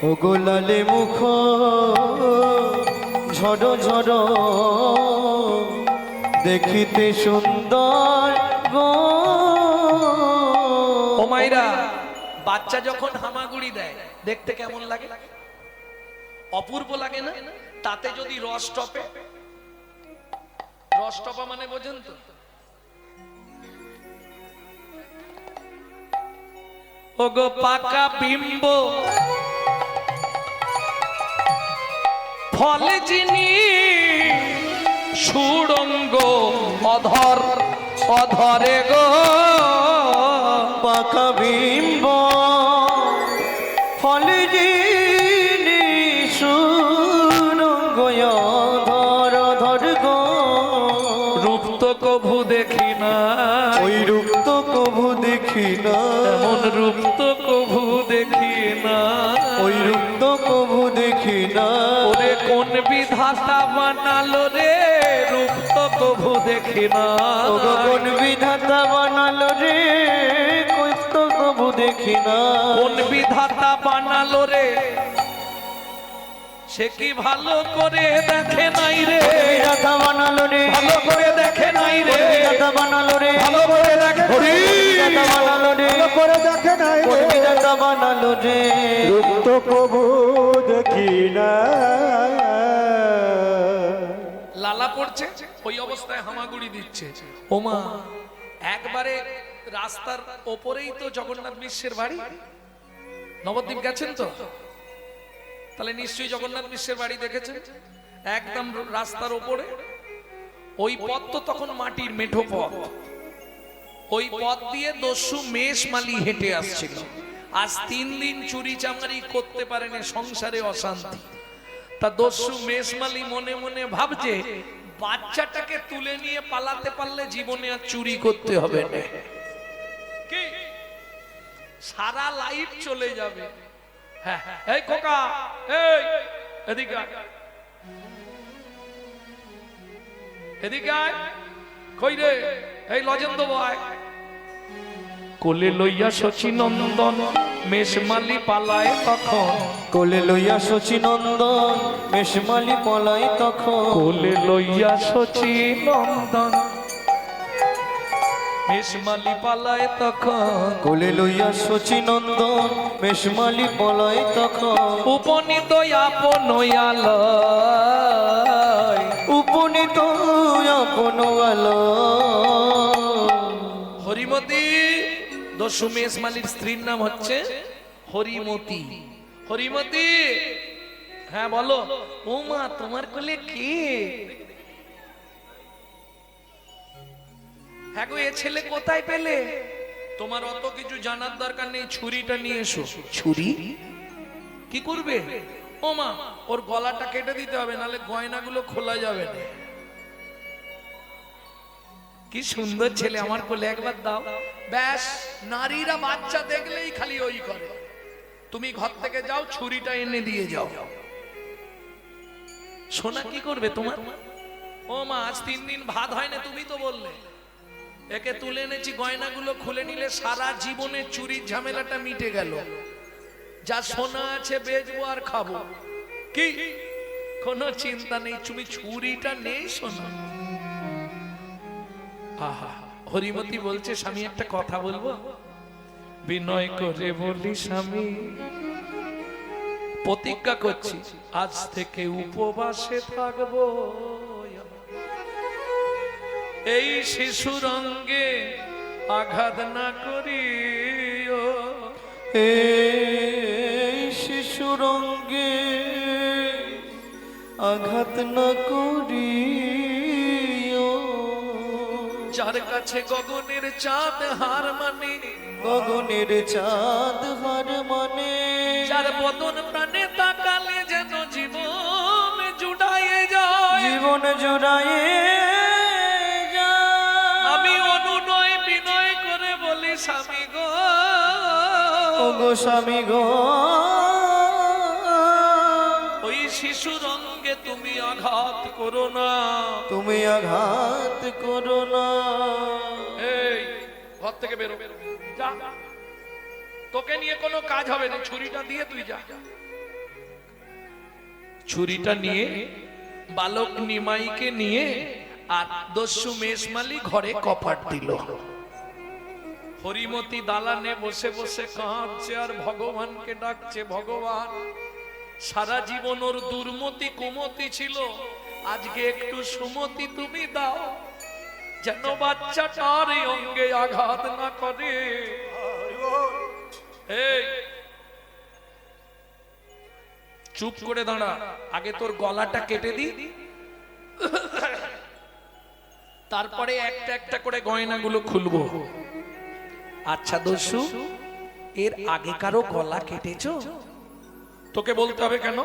[SPEAKER 2] ও গোলালে মুখ ঝড় ঝড়, দেখিতে সুন্দর গো।
[SPEAKER 1] ও মাইরা, বাচ্চা যখন হামাগুড়ি দেয় দেখতে কেমন লাগে? অপূর্ব লাগে না? তাতে যদি রস টপে, রস টপা মানে বোঝেন তো? ওগো পাকা বিম্ব ফলে যিনি, সুড়ঙ্গ অধর অধরে গো।
[SPEAKER 2] পাকা বিম্ব ফলে যিনি, সুরঙ্গ ধর ধর গো।
[SPEAKER 1] রূপ তো কভু দেখি না,
[SPEAKER 2] ওই রূপ তো কভু দেখি না,
[SPEAKER 1] এমন রূপ তো কভু দেখি না,
[SPEAKER 2] ওই রূপ তো কভু দেখি না।
[SPEAKER 1] ওরে কোন বিধাতা বানালো রে, রূপ তো কভু দেখি না।
[SPEAKER 2] ওগো কোন বিধাতা বানালো রে, কই তো কভু দেখি না।
[SPEAKER 1] কোন বিধাতা বানালো রে, সে কি ভালো করে দেখে নাই রে।
[SPEAKER 2] বিধাতা বানালো রে,
[SPEAKER 1] ভালো করে দেখে নাই রে,
[SPEAKER 2] বিধাতা বানালো রে,
[SPEAKER 1] ভালো করে দেখে
[SPEAKER 2] বিধাতা বানালো রে,
[SPEAKER 3] করে দেখে নাই
[SPEAKER 2] কোন
[SPEAKER 3] রে,
[SPEAKER 2] বিধাতা বানালো রে।
[SPEAKER 3] রূপ তো কবু দেখি না।
[SPEAKER 1] লালা পড়ছে, ওই অবস্থায় হামাগুড়ি দিচ্ছে। ওমা, একবারে রাস্তার ওপরেই তো জগন্নাথ মিশ্রের বাড়ি। নবদ্বীপ গেছেন তো? তাহলে নিশ্চয়ই জগন্নাথ মিশ্রের বাড়ি দেখেছেন। একদম রাস্তার ওপরে ওই পথ তো তখন মাটির মেঠো পথ, ওই পথ দিয়ে দস্যু মেষমালি হেঁটে আসছিল। আজ 3 দিন চুরি চামারি করতে পারেনি, সংসারে অশান্তি। তা দস্যু মেষমালি মনে মনে ভাবছে, বাচ্চাটাকে তুলে নিয়ে পালাতে পারলে জীবনে আর চুরি করতে হবে না, কি সারা লাইফ চলে যাবে। হ্যাঁ, এই খোকা, এই এদিকে আয়, এদিকে আয়। কই রে? এই লজেন্দ্র ভাই, কোলে লইয়া শচী নন্দন, মেষমালি পালায় তখন।
[SPEAKER 2] কোলে লইয়া শচী নন্দন, মেষমালি পলাই তখন।
[SPEAKER 1] কোলে লইয়া শচী নন্দন, মেষমালি পালায় তখন।
[SPEAKER 2] কোলে লইয়া শচী নন্দন, মেষমালি পলাই তখন।
[SPEAKER 1] উপনীত আপন আলয়,
[SPEAKER 2] উপনীত আপন আলো।
[SPEAKER 1] হরিমতি, দস্যু মেষমালির স্ত্রীর নাম হচ্ছে হরিমতি। হরিমতি, হ্যাঁ বলো। ও মা, তোমার কোলে কে? হ্যাঁ গো, এ ছেলে কোথায় পেলে? তোমার অত কিছু জানার দরকার নেই, ছুরিটা নিয়ে এসো। ছুরি কি করবে? ও মা, ওর গলাটা কেটে দিতে হবে, নাহলে গয়নাগুলো খোলা যাবে না। কি সুন্দর ছেলে, আমার কোলে একবার দাও। ব্যাস, নারীরা বাচ্চা দেখলেই খালি ওই করে। তুমি ঘর থেকে যাও, ছুরিটা এনে দিয়ে যাও। সোনা কি করবে তোমার? ও মা, আজ 3 দিন ভাত হয় না, তুমি তো বললে। একে তুলে এনেছি, গয়নাগুলো খুলে নিলে সারা জীবনে চুরির ঝামেলাটা মিটে গেল। যা সোনা আছে বেচবো আর খাবো, কি কোনো চিন্তা নেই, তুমি ছুরিটা নেই সোনা। আহা, হরিমতি বলছে স্বামী একটা কথা বলবো? বিনয় করে বলি স্বামী, প্রতিজ্ঞা করছি আজ থেকে উপবাসে থাকবো, এই শিশুর অঙ্গে আঘাত না করিও,
[SPEAKER 2] এই শিশুর অঙ্গে আঘাত না করিও।
[SPEAKER 1] যার কাছে গগনের চাঁদ হার মানে,
[SPEAKER 2] গগনের চাঁদ হার মানে,
[SPEAKER 1] যার বদন প্রাণে তাকালে যেন জীবন জুড়াইয়ে যায়,
[SPEAKER 2] জীবন জোড়ায়ে
[SPEAKER 1] আমি অনুনয় বিনয় করে বলি স্বামী গো,
[SPEAKER 2] গো স্বামী গো,
[SPEAKER 1] ওই শিশুর অঙ্গে তুমি আঘাত করো না,
[SPEAKER 2] তুমি আঘাত করো না।
[SPEAKER 1] এই ঘর থেকে বেরো, যা, তোকে নিয়ে কোনো কাজ হবে না, ছুরিটা দিয়ে তুই যা। ছুরিটা নিয়ে বালক নিমাইকে নিয়ে আর দস্যু মেষমালি ঘরে কপাট দিল। হরিমতি দালানে বসে বসে কাঁদছে আর ভগবানকে ডাকছে, ভগবান সারা জীবন ওর দুর্মতি কুমতি ছিল, আজকে একটু সুমতি তুমি দাও, যেন বাচ্চাটার এই অঙ্গে আঘাত না করে। এই চুপ করে দাঁড়া, আগে তোর গলাটা কেটে দি, তারপরে একটা একটা করে গয়নাগুলো খুলবো। আচ্ছা দস্যু, এর আগে কারো গলা কেটেছো? তোকে বলতে হবে কেন?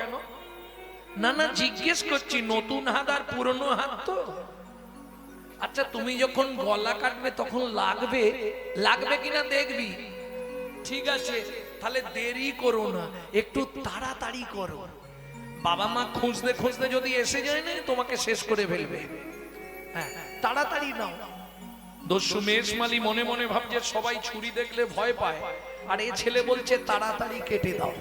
[SPEAKER 1] না না, জিজ্ঞেস করছি, নতুন হাত আর পুরনো হাত তো। আচ্ছা তুমি যখন গলা কাটবে তখন লাগবে, লাগবে কিনা দেখবি, ঠিক আছে তাহলে দেরি করো না, একটু তাড়াতাড়ি করো, বাবা মা খুঁজতে খুঁজতে যদি এসে যায় না তোমাকে শেষ করে ফেলবে, হ্যাঁ তাড়াতাড়ি নাও। দস্যু মেষমালি মনে মনে ভাবছে সবাই ছুরি দেখলে ভয় পায়, আর এ ছেলে বলছে তাড়াতাড়ি কেটে দাও।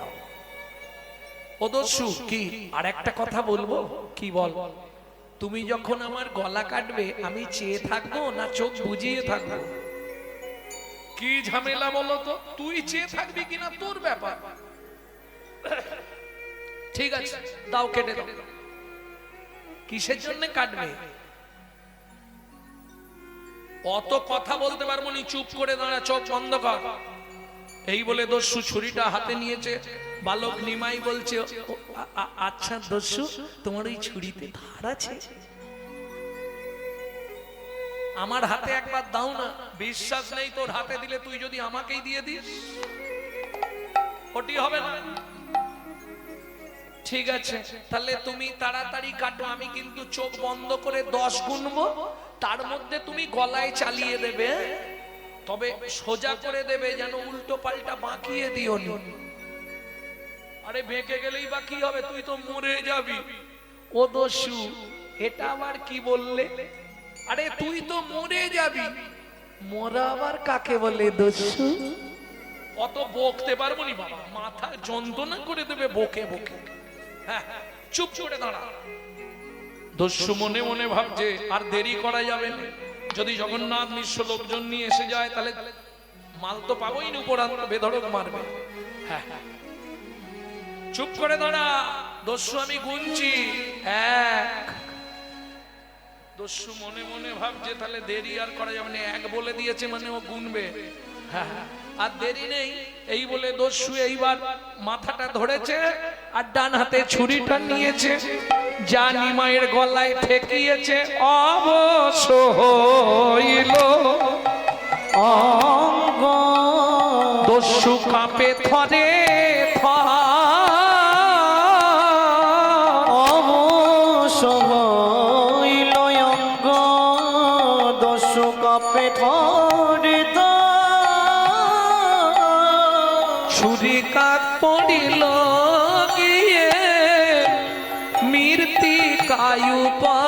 [SPEAKER 1] ও দস্যু, কি আর একটা কথা বলবো? কি বল? তুমি যখন আমার গলা কাটবে আমি চেয়ে থাকবো না চোখ বুজিয়ে থাকবো? কি ঝামেলা বলো তো, তুই চেয়ে থাকবি কিনা তোর ব্যাপার, ঠিক আছে দাও কেটে দাও। কিসের জন্য কাটবে? অত কথা বলতে পারবো নি, চুপ করে দাঁড়া, চোখ বন্ধ কর। এই বলে দস্যু ছুরিটা হাতে নিয়েছে। বালক নিমাই বলছে, আচ্ছা দস্যু, তোমার ওই ছুরিতে ধার আছে? আমার হাতে একবার দাও না। বিশ্বাস নেই তোর হাতে দিলে, তুই যদি আমাকেই দিয়ে দিস ওটি হবে না। ঠিক আছে তাহলে তুমি তাড়াতাড়ি কাটো, আমি কিন্তু চোখ বন্ধ করে 10 গুনবো, তার মধ্যে তুমি গলায় চালিয়ে দেবে, তবে সোজা করে দেবে, যেন উল্টো পাল্টা বাঁকিয়ে দিও নি। আরে বেঁকে গেলেই বা কি হবে, তুই তো মরে যাবি। ও দস্যু, এটা আবার কি বললে? আরে তুই তো মরে যাবি, মরা আবার কাকে বলে দস্যু? অত বকতে পারবো নি বাবা, মাথা যন্ত্রণা করে দেবে বকে বকে। হ্যাঁ চুপ করে দাঁড়া। দস্যু মনে মনে ভাবছে আর দেরি করা যাবে না, যদি জগন্নাথ মিশ্র লোকজন নিয়ে এসে যায় তাহলে মাল তো পাবোই না, উপর বেধড়ক মারবে। হ্যাঁ চুপ করে দাঁড়া দস্যু, আমি গুনছি 1। দস্যু মনে মনে ভাবছে তাহলে দেরি আর করা যাবে না, 1 বলে দিয়েছে মানে ও গুনবে। হ্যাঁ আর দেরি নেই। এই বলে দস্যু এইবার মাথাটা ধরেছে আর ডান হাতে ছুরিটা নিয়েছে, যা নিমাইয়ের গলায় ঠেকিয়েছে অবশ্য হইল
[SPEAKER 2] অঙ্গ।
[SPEAKER 1] দস্যু কাঁপে থরে থর,
[SPEAKER 2] অবশ্য হইল অঙ্গ। দস্যু কাঁপে থরে থর,
[SPEAKER 1] ছুরি কাক পড়িল গিয়ে মৃত্তিকায়ু পা,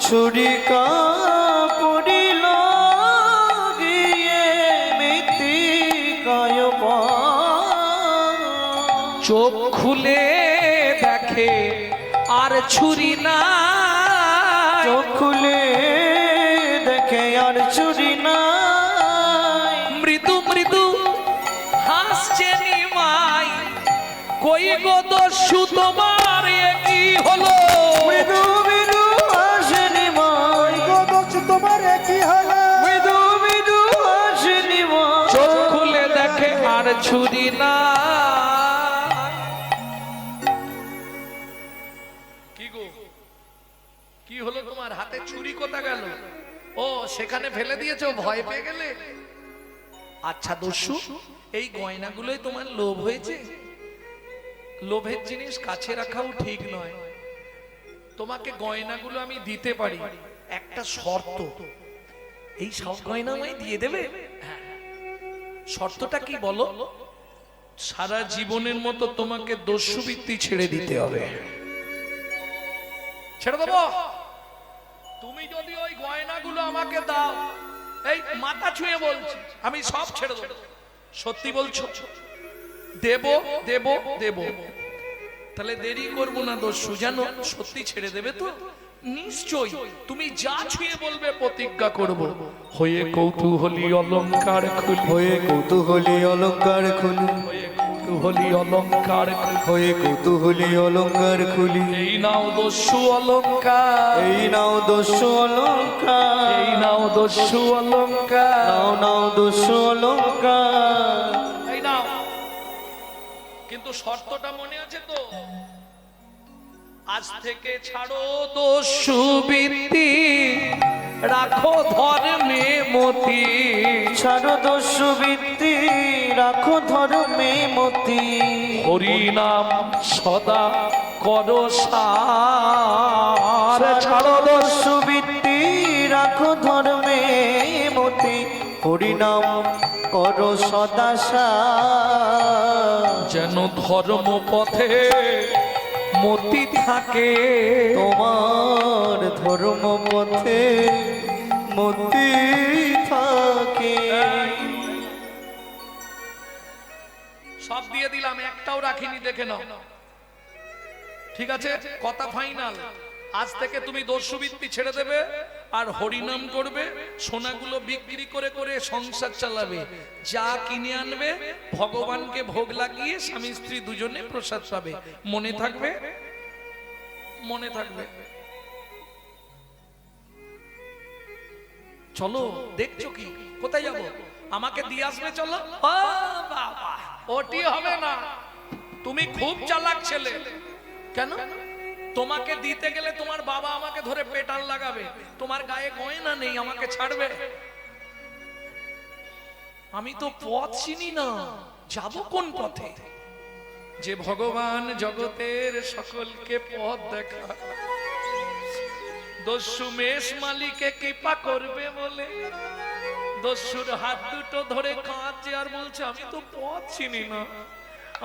[SPEAKER 2] ছুরি কাক পড়িল গিয়ে মৃত্তিকায়
[SPEAKER 1] চোখ খুলে দেখে আর ছুরি না,
[SPEAKER 2] চোখ খুলে দেখে আর চুরি নাই।
[SPEAKER 1] মৃদু মৃদু হাসছে নিমাই, কই গো দস্যু তোমার এ কি হলো?
[SPEAKER 2] মৃদু মৃদু হাসেনি মাই,
[SPEAKER 3] তোমার কি হলো?
[SPEAKER 2] মৃদু মৃদু হাসেনি মাই।
[SPEAKER 1] চোখ খুলে দেখে আর ছুরি না। কি গো, কি হলো তোমার? হাতে ছুরি কোথা গেল? ও সেখানে ফেলে দিয়েছো, ভয় পেয়ে গেলে? আচ্ছা দস্যু, এই গয়নাগুলোই তোমার লোভ হয়েছে? লোভের জিনিস কাছে রাখাও ঠিক নয়। তোমাকে গয়নাগুলো আমি দিতে পারি, একটা শর্ত। এই সব গয়না আমায় দিয়ে দেবে? হ্যাঁ। শর্তটা কি বলো? সারা জীবনের মতো তোমাকে দস্যুবৃত্তি ছেড়ে দিতে হবে। ছেড়ে দেবো? তুমি যদি ওই গয়নাগুলো আমাকে দাও, এই মাথা ছুঁয়ে বলছি, আমি সব ছেড়ে দেবো। সত্যি বলছো? দেব দেব দেব। তাহলে দেরি করবো না দস্যু, জানো সত্যি ছেড়ে দেবে তো? নিশ্চয়ই, তুমি যা ছুঁয়ে বলবে প্রতিজ্ঞা করব। হয়ে কৌতূহলী অলংকার খুলি,
[SPEAKER 2] হয়ে কৌতূহলী অলঙ্কার খুলি,
[SPEAKER 1] হয়ে কৌতূহলী অলংকার খুলি,
[SPEAKER 2] হয়ে কৌতূহলী অলঙ্কার খুলি।
[SPEAKER 1] এই নাও দস্যু অলংকার,
[SPEAKER 2] এই নাও দস্যু অলঙ্কার,
[SPEAKER 1] এই নাও দস্যু অলংকার,
[SPEAKER 2] নাও নাও দস্যু অলঙ্কার।
[SPEAKER 1] এই নাও। কিন্তু শর্তটা মনে আছে তো? আজ থেকে ছাড়ো দস্যুবৃত্তি, রাখো ধর্মে মতি।
[SPEAKER 2] ছাড়ো দস্যুবৃত্তি, রাখো ধর্মে মতি।
[SPEAKER 1] হরিনাম সদা করো সার। ছাড়ো
[SPEAKER 2] দস্যুবৃত্তি, রাখো ধর্মে মতি। হরিনাম করো সদা সার।
[SPEAKER 1] যেন ধর্ম পথে মতি থাকে,
[SPEAKER 2] তোমার ধর্ম পথে মতি থাকে।
[SPEAKER 1] সব দিয়ে দিলাম, একটাও রাখিনি, দেখে নাও। ঠিক আছে, কথা ফাইনাল। আজ থেকে তুমি দস্যুবৃত্তি ছেড়ে দেবে আর হরিনাম করবে, সোনাগুলো বিক্রি করে করে সংসার চালাবে। যা কিনে আনবে ভগবানকে ভোগ লাগিয়ে স্বামী স্ত্রী দুজনে প্রসাদ পাবে। মনে থাকবে? মনে থাকবে? চলো, দেখছো কি? কোথায় যাবো? আমাকে দিয়ে আসবে, চলো। বাবা, ওটি হবে না। তুমি খুব চালাক ছেলে। কেন? তোমাকে দিতে গেলে তোমার বাবা আমাকে ধরে পেটান লাগাবে। তোমার গায়ে গয়না নেই, আমাকে ছাড়বে? আমি তো পথ চিনি না, যাব কোন পথে? যে ভগবান জগতের সকলকে পথ দেখা, দস্যু মেষ মালিকে কৃপা করবে বলে দস্যুর হাত দুটো ধরে কাঁদছে আর বলছে আমি তো পথ চিনি না,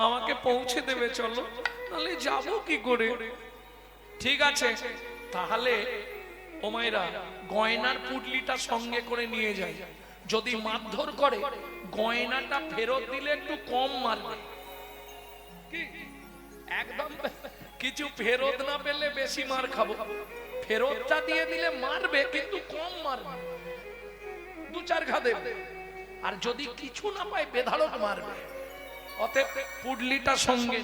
[SPEAKER 1] আমাকে পৌঁছে দেবে চলো, নাহলে যাবো কি করে? ঠিক আছে, তাহলে ও মায়েরা গয়নার পুটলিটা সঙ্গে করে নিয়ে যায়। যদি মারধর করে গয়নাটা ফেরত দিলে একটু কম মারবে। কি একদম কিছু ফেরত না পেলে বেশি মার খাবো। ফেরতটা দিয়ে দিলে মারবে কিন্তু কম মারবে, দু চার ঘা দেবে। আর যদি কিছু না পায় বেধাড়ক মারবে। অতএব পুডলিটা সঙ্গে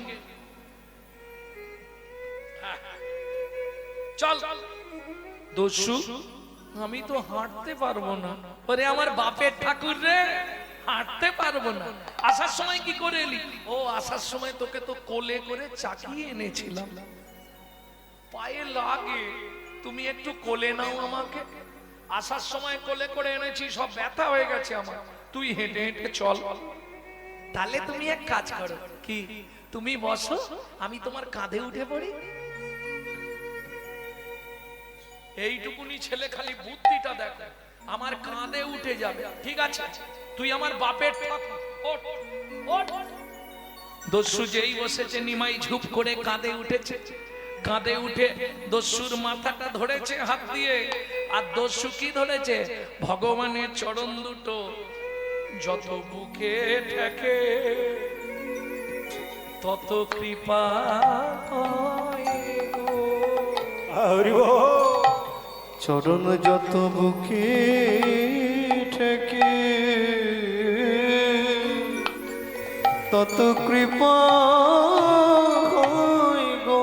[SPEAKER 1] চল। দস্যু আমি তো হাঁটতে পারবো না। ওরে আমার বাপের ঠাকুর রে, হাঁটতে পারবো না। আসার সময় কি করে এলি? ও আসার সময় তোকে তো কোলে করে চাকিয়ে এনেছিলাম, পায়ে লাগে, তুমি একটু কোলে নাও আমাকে। আসার সময় কোলে করে এনেছি, সব ব্যথা হয়ে গেছে আমার, তুই হেঁটে হেঁটে চল। তাহলে তুমি এক কাজ করো, কি তুমি বসো, আমি তোমার কাঁধে উঠে পড়ি। এইটুকুনি ছেলে, খালি বুদ্ধিটা দেখো, আমার কাঁধে উঠে যাবে। ঠিক আছে, তুই আমার বাপের ঠাকুর, ওঠ, ওঠ। দস্যু যেই বসেছে, নিমাই ঝুপ করে কাঁধে উঠেছে। কাঁধে উঠে দস্যুর মাথাটা ধরেছে হাত দিয়ে। আর দস্যু কি ধরেছে? ভগবানের চরণ দুটো। যত বুকে ঠেকে তত কৃপা হয় গো।
[SPEAKER 3] হরি বল।
[SPEAKER 2] চরণ যত বুকে ঠেকে তত কৃপা হয় গো।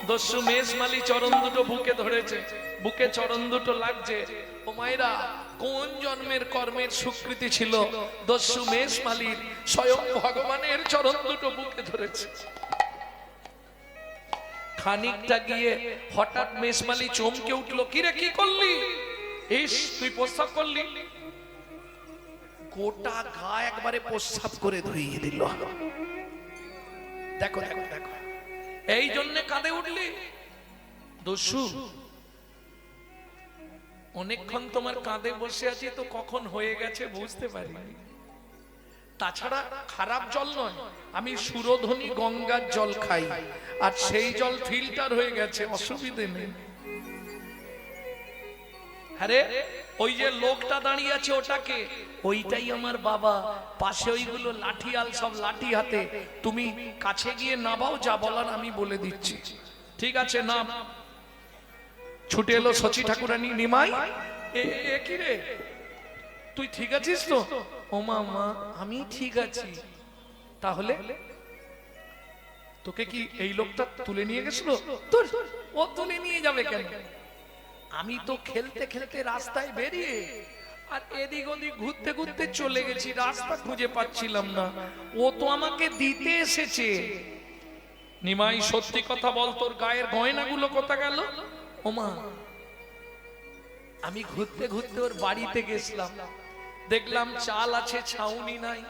[SPEAKER 1] দস্যু মেষমালি চরণ দুটো বুকে ধরেছে, বুকে চরণ দুটো লাগছে। ও মায়েরা, কোন জন্মের কর্মের স্বীকৃতি ছিল দস্যু মেষমালির? স্বয়ং ভগবানের চরণ দুটো বুকে ধরেছে। খানিকটা গিয়ে হঠাৎ মেষমালি চমকে উঠলো, কিরে কি করলি? ইস, তুই প্রস্রাব করলি? গোটা গা একবারে প্রস্রাব করে ধুইয়ে দিল। দেখো দেখো দেখো, এই জন্য কাঁদে উঠলি? দস্যু, অনেকক্ষণ তোমার কাঁধে বসে আছি তো কখন হয়ে গেছে বুঝতে পারিনি। তাছাড়া খারাপ জল নয়, আমি সুরধনী গঙ্গার জল খাই, আর সেই জল ফিল্টার হয়ে গেছে, অসুবিধে নেই। আরে ওই যে লোকটা দাঁড়িয়ে আছে ওটাকে, ওইটাই আমার বাবা। পাশে ওইগুলো লাঠিয়াল, সব লাঠি হাতে। তুমি কাছে গিয়ে নামাও, যা বলার আমি বলে দিচ্ছি। ঠিক আছে, নাম। ছুটে এলো শচী ঠাকুরানী। নিমাই, এ কি রে, তুই ঠিক আছিস তো? ও মা, আমি ঠিক আছি। তাহলে তোকে কি এই লোকটা তুলে নিয়ে গেছিল? তোর ও তুলে নিয়ে যাবে কেন? আমি তো খেলতে খেলতে রাস্তায় বেরিয়ে আর এদিক ওদিক ঘুরতে ঘুরতে চলে গেছি, রাস্তা খুঁজে পাচ্ছিলাম না, ও তো আমাকে দিতে এসেছে। নিমাই, সত্যি কথা বল, তোর গায়ের গয়নাগুলো কোথা গেল? ওমা, আমি ঘুরতে ঘুরতে ওর বাড়িতে গেছিলাম, দেখলাম চাল আছে, ছাউনি নাই।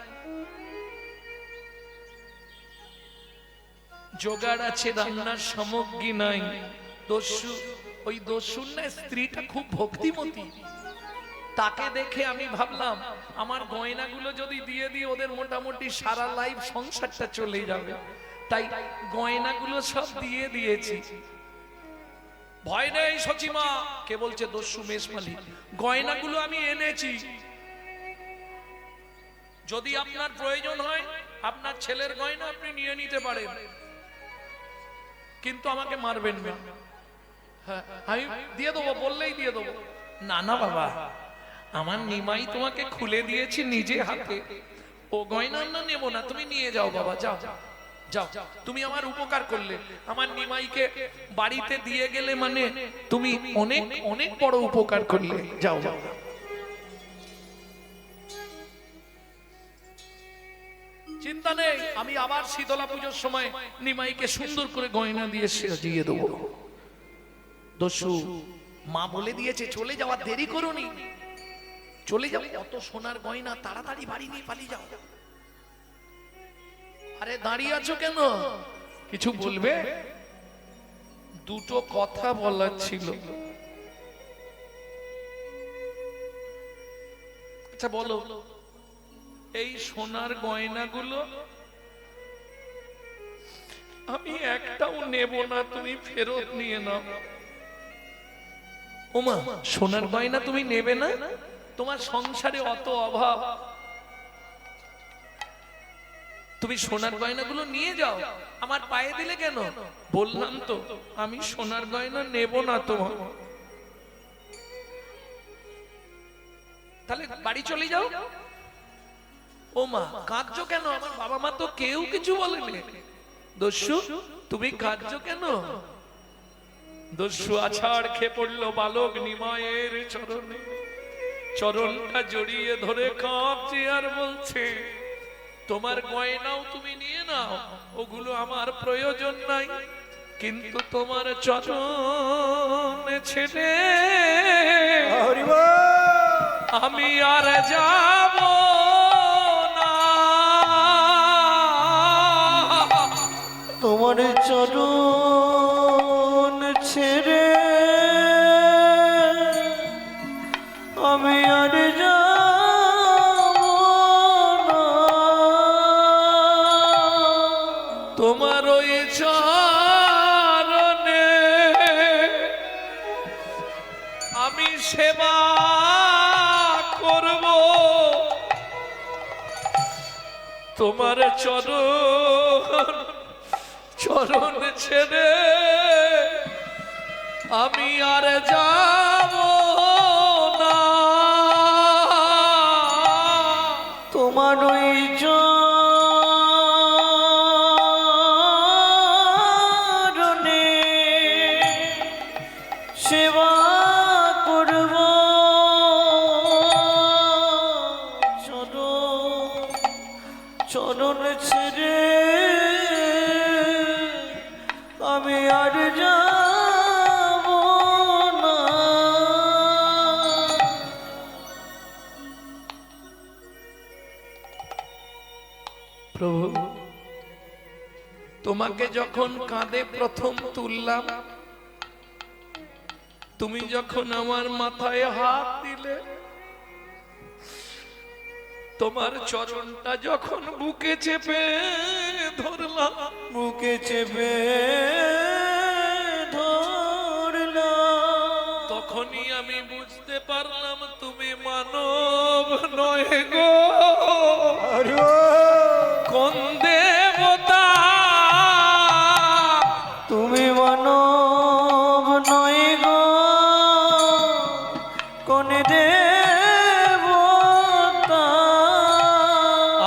[SPEAKER 1] জোগাড় আছে, রান্নার সামগ্রী নাই। দস্যু, ওই দস্যুর না স্ত্রীটা খুব ভক্তিমতী। তাকে দেখে আমি ভাবলাম আমার গয়নাগুলো যদি দিয়ে দিই ওদের মোটামুটি সারা লাইফ সংসারটা চলে যাবে, তাই গয়নাগুলো সব দিয়ে দিয়েছি। ভয় নেই সচিমা। কে বলছে? দস্যু মেষমালি। গয়নাগুলো আমি এনেছি, যদি আপনার প্রয়োজন হয় আপনার ছেলের গয়না আপনি নিয়ে নিতে পারেন, কিন্তু আমাকে মারবেন না। হ্যাঁ, আমি দিয়ে দেবো, বললেই দিয়ে দেবো। না না বাবা, আমার নিমাই তোমাকে খুলে দিয়েছি নিজে হাতে, ও গয়না না নেবো না, তুমি নিয়ে যাও বাবা, যাও যাও। তুমি আমার উপকার করলে, আমার নিমাইকে বাড়িতে দিয়ে গেলে, মানে তুমি অনেক অনেক বড় উপকার করলে, যাও যাও। চিন্তা নেই, আমি আবার শীতলা পুজোর সময় নিমাইকে সুন্দর করে গয়না দিয়ে সাজিয়ে দেবো। দস্যু, মা বলে দিয়েছে চলে যাওয়ার দেরি করোনি, চলে যাও। অত সোনার গয়না, তাড়াতাড়ি বাড়ি নিয়ে পালিয়ে যাও। আরে দাঁড়িয়ে আছো কেন? কিছু বলবে? দুটো কথা বলার ছিল। আচ্ছা বলো, এই সোনার গয়নাগুলো আমি একটাও নেব না, তুমি ফেরত নিয়ে নাও। ওমা, সোনার গয়না তুমি নেবে না? তোমার সংসারে অত অভাব, তুমি সোনার গয়নাগুলো নিয়ে যাও। আমার পায়ে দিলে কেন? বললাম তো আমি সোনার গয়না নেব না তোমার। তাহলে বাড়ি চলে যাও। ও মা, কাঁদছো কেন? আমার বাবা মা তো কেউ কিছু বলেনি। দস্যু, তুমি কাঁদছো কেন? দস্যু আছাড় খেয়ে পড়লো বালক নিমায়ের চরণে, চরণটা জড়িয়ে ধরে কাঁদছে আর বলছে, তোমার গয়নাও তুমি নিয়ে নাও, ওগুলো আমার প্রয়োজন নাই, কিন্তু তোমার চরণ ছেড়ে আমি আর যাব না।
[SPEAKER 2] তোমার চরণ ছেড়ে আমি আর যাব না।
[SPEAKER 1] তোমার ওই চরণে আমি সেবা করব, তোমার চরণ চরণ ছেড়ে আমি আর যাব না।
[SPEAKER 2] তোমার ওই চরণে সেবা করব, চরণ ছেড়ে আমি আর যাব না।
[SPEAKER 1] প্রভু, তোমাকে যখন কাঁধে প্রথম তুললাম, তুমি যখন আমার মাথায় হাত দিলে, তোমার চরণটা যখন বুকে চেপে ধরলাম,
[SPEAKER 2] বুকে চেপে ধরলাম,
[SPEAKER 1] তখনই আমি বুঝতে পারলাম তুমি মানব নয় গো,
[SPEAKER 3] আরে
[SPEAKER 1] কোন দেবতা।
[SPEAKER 2] তুমি মানব নয় গো, কোন দেবতা।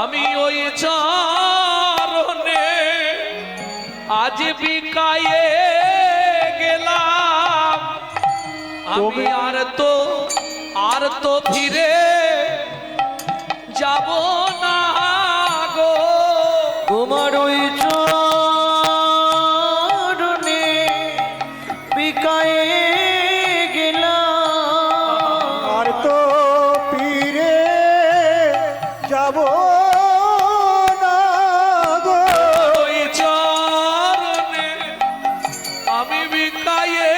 [SPEAKER 1] আমি ওই চরণে আজ বিকায়ে গেলাম, আমি আর তো ফিরে যাব না গো।
[SPEAKER 2] তোমার ওই চরণে বিকায়ে গেলাম,
[SPEAKER 3] আর তো ফিরে যাব না গো।
[SPEAKER 1] ওই চরণে আমি বিকায়ে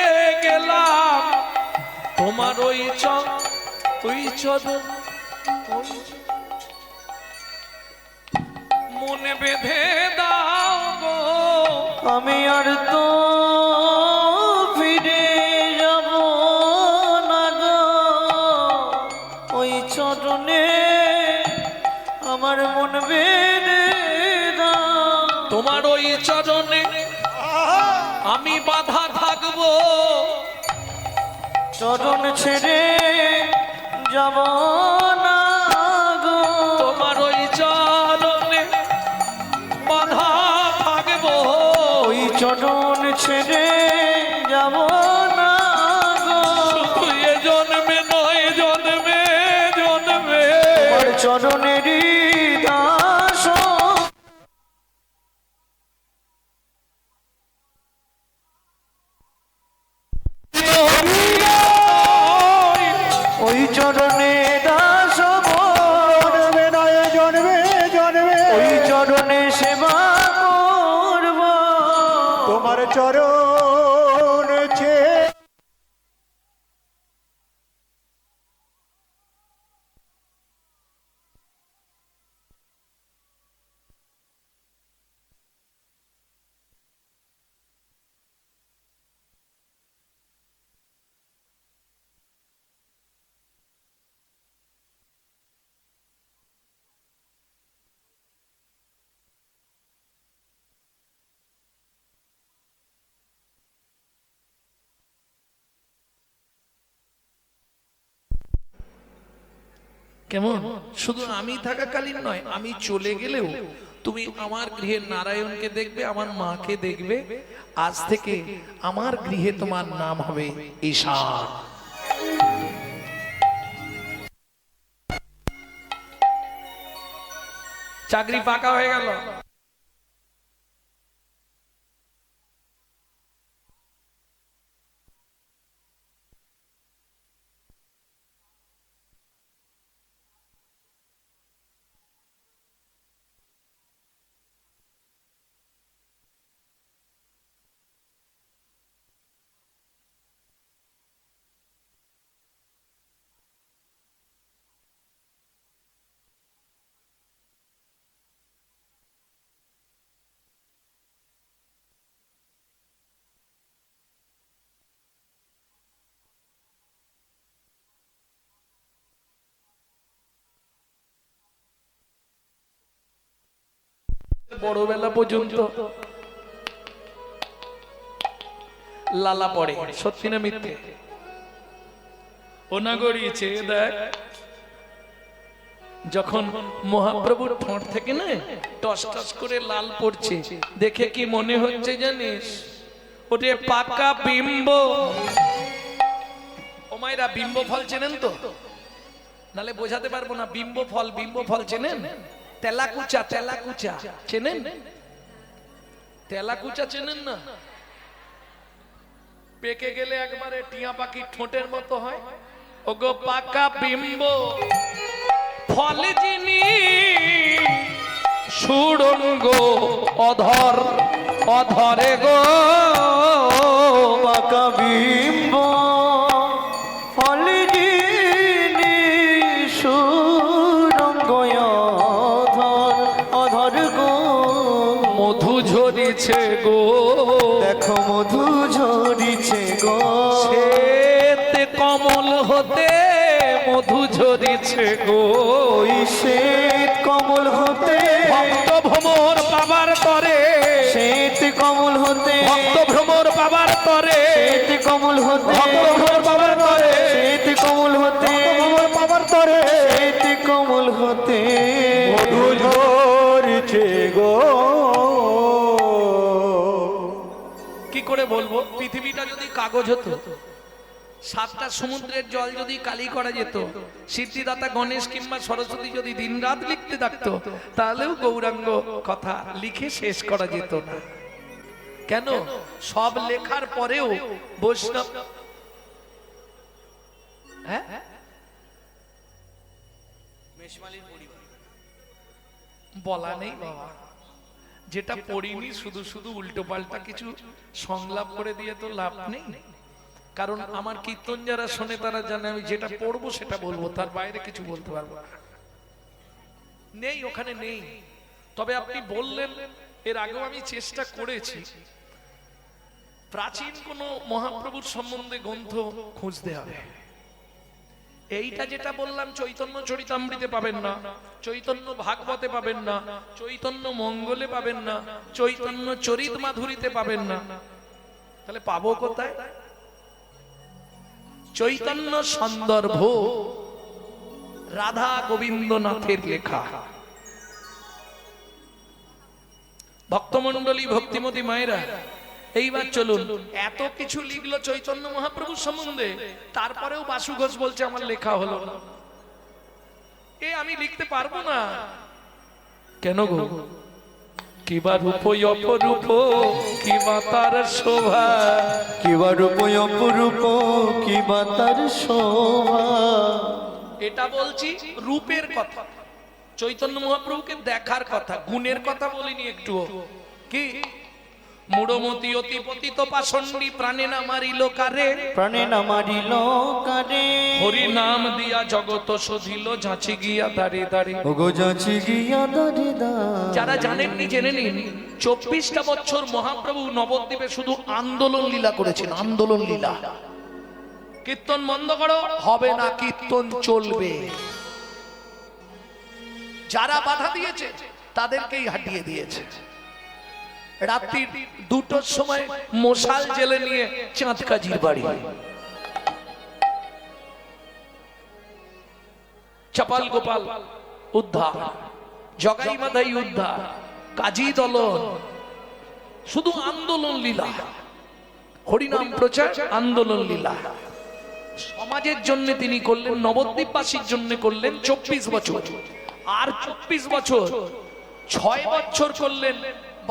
[SPEAKER 1] গেলাম, তোমার ওই চরণ মনে বেঁধে দাও গো।
[SPEAKER 2] আমি আর তো ফিরে যাব না গো, ওই চরণে আমার মন বেঁধে দাও।
[SPEAKER 1] তোমার ওই চরণে আমি বাধা থাকবো,
[SPEAKER 2] চরণ ছেড়ে যাব না গো,
[SPEAKER 1] তোমার ওই চরণে বাধা থাকবো,
[SPEAKER 2] ওই চরণ ছেড়ে যাব না গো,
[SPEAKER 1] শুধু এ জন্মে নয় জন্মে জন্মে
[SPEAKER 2] তোমার চরণেরই দাস। ওই চরণে দাস
[SPEAKER 3] জন্মে নয় জন্মে জন্মে
[SPEAKER 2] ওই চরণে সেবা করব,
[SPEAKER 3] তোমার চরণ ছে
[SPEAKER 1] কেমন? শুধু আমি থাকাকালীন নয়, আমি চলে গেলেও তুমি আমার গৃহে নারায়ণকে দেখবে, আমার মাকে দেখবে। আজ থেকে আমার গৃহে তোমার নাম হবে ঈশান। চাকরি পাকা হয়ে গেল। বড়বেলা পর্যন্ত লালা পড়ে, সত্যি না মিথ্যে? ও না গড়িয়েছে, দেখ যখন মহাপ্রভুর ঠোঁট থেকে না টস টস করে লাল পড়ছে, দেখে কি মনে হচ্ছে জানিস? ওটা পাকা বিম্ব। ও মায়েরা, বিম্ব ফল চেনেন তো? নালে বোঝাতে পারবো না। বিম্ব ফল চেনেন? তেলাকুচা চেনেন? তেলাকুচা চেনেন না? পেকে গেলে একবারে টিয়া পাখির ঠোঁটের মতো হয়। ওগো পাকা বিম্ব ফল যিনি সুড়ঙ্গ অধরে গো
[SPEAKER 2] পাকা বিম্ব ফলে যিনি সুরঙ্গ অধর গো,
[SPEAKER 1] মধু ঝরিছে গো,
[SPEAKER 2] দেখো মধু ঝরিছে গো,
[SPEAKER 1] শ্বেত কমল হতে মধু ঝরিছে গো,
[SPEAKER 2] ওই শ্বেত কমল হতে
[SPEAKER 1] ভক্ত ভ্রমর পাবার তরে,
[SPEAKER 2] শ্বেত কমল হতে
[SPEAKER 1] ভক্ত ভ্রমর পাবার তরে,
[SPEAKER 2] শ্বেত কমল হতে
[SPEAKER 1] ভক্ত ভ্রমর পাবার তরে,
[SPEAKER 2] শ্বেত কমল হতে
[SPEAKER 3] কমল পাবার তরে
[SPEAKER 2] শ্বেত কমল হতে
[SPEAKER 3] মধু ঝরিছে গো।
[SPEAKER 1] কি করে বলবো? পৃথিবীটা যদি কাগজ হতো, সাতটা সমুদ্রের জল যদি কালি করা যেত, সিদ্ধিদাতা গণেশ কিংবা সরস্বতী যদি দিনরাত লিখতে থাকতো, তাহলেও গৌরাঙ্গ কথা লিখে শেষ করা যেত না। কেন? সব লেখার পরেও বৈষ্ণব, হ্যাঁ, বলা নেই বাবা, যেটা পড়িনি শুধু শুধু উল্টো পাল্টা কিছু সংলাপ করে দিয়ে তো লাভ নেই। কারণ আমার কীর্তন যারা শোনে তারা জানে আমি যেটা পড়বো সেটা বলবো, তার বাইরে কিছু বলতে পারবো না। নেই, ওখানে নেই। তবে আপনি বললেন, এর আগেও আমি চেষ্টা করেছি প্রাচীন কোন মহাপ্রভুর সম্বন্ধে গ্রন্থ খুঁজতে হবে। এইটা যেটা বললাম চৈতন্য চরিতামৃতে পাবেন না, চৈতন্য ভাগবতে পাবেন না, চৈতন্য মঙ্গলে পাবেন না, চৈতন্য চরিত মাধুরীতে পাবেন না, তাহলে পাবো কোথায়? চৈতন্য সন্দর্ভ রাধা গোবিন্দনাথের লেখা। ভক্তমণ্ডলী, ভক্তিমতী মায়েরা, এইবার চলুন, এত কিছু লিখলো চৈতন্য মহাপ্রভুর সম্বন্ধে, তারপরেও বাসু ঘোষ বলছে আমার লেখা হলো না। এ আমি লিখতে পারবো না। কেন গো? কিবা রূপ অপরূপ, কিবা তার শোভা,
[SPEAKER 2] কিবা রূপ অপরূপ, কিবা তার শোভা।
[SPEAKER 1] এটা বলছি রূপের কথা, চৈতন্য মহাপ্রভুকে দেখার কথা, গুণের কথা বলিনি একটুও। কি মূঢ়মতি অতি পতিত পাষণ্ডী প্রাণে না মারিল কারে,
[SPEAKER 2] প্রাণে না মারিল কারে,
[SPEAKER 1] হরি নাম দিয়া জগত শোধিল ঝাঁচি গিয়া দাঁড়ে দাঁড়ে।
[SPEAKER 2] ওগো যাচি গিয়া দাঁড়ে দাঁড়ে।
[SPEAKER 1] যারা জানেননি জেনে নিন, 24টা বছর মহাপ্রভু নবদ্বীপে শুধু আন্দোলন লীলা করেছেন, আন্দোলন লীলা। কীর্তন বন্ধ করো, হবে না, কীর্তন চলবে। যারা বাধা দিয়েছে তাদেরকেই হাঁটিয়ে দিয়েছে। রাত্রির 2টোর সময় মশাল জেলে নিয়ে চাঁদ কাজীর বাড়ি, চাপাল গোপাল উদ্ধার, জগাই মাধাই উদ্ধার, কাজী দলন, শুধু আন্দোলন লীলা, হরিনাম প্রচার, আন্দোলন লীলা। সমাজের জন্য তিনি করলেন, নবদ্বীপবাসীর জন্য করলেন 24 বছর। আর 24 বছর, 6 বছর করলেন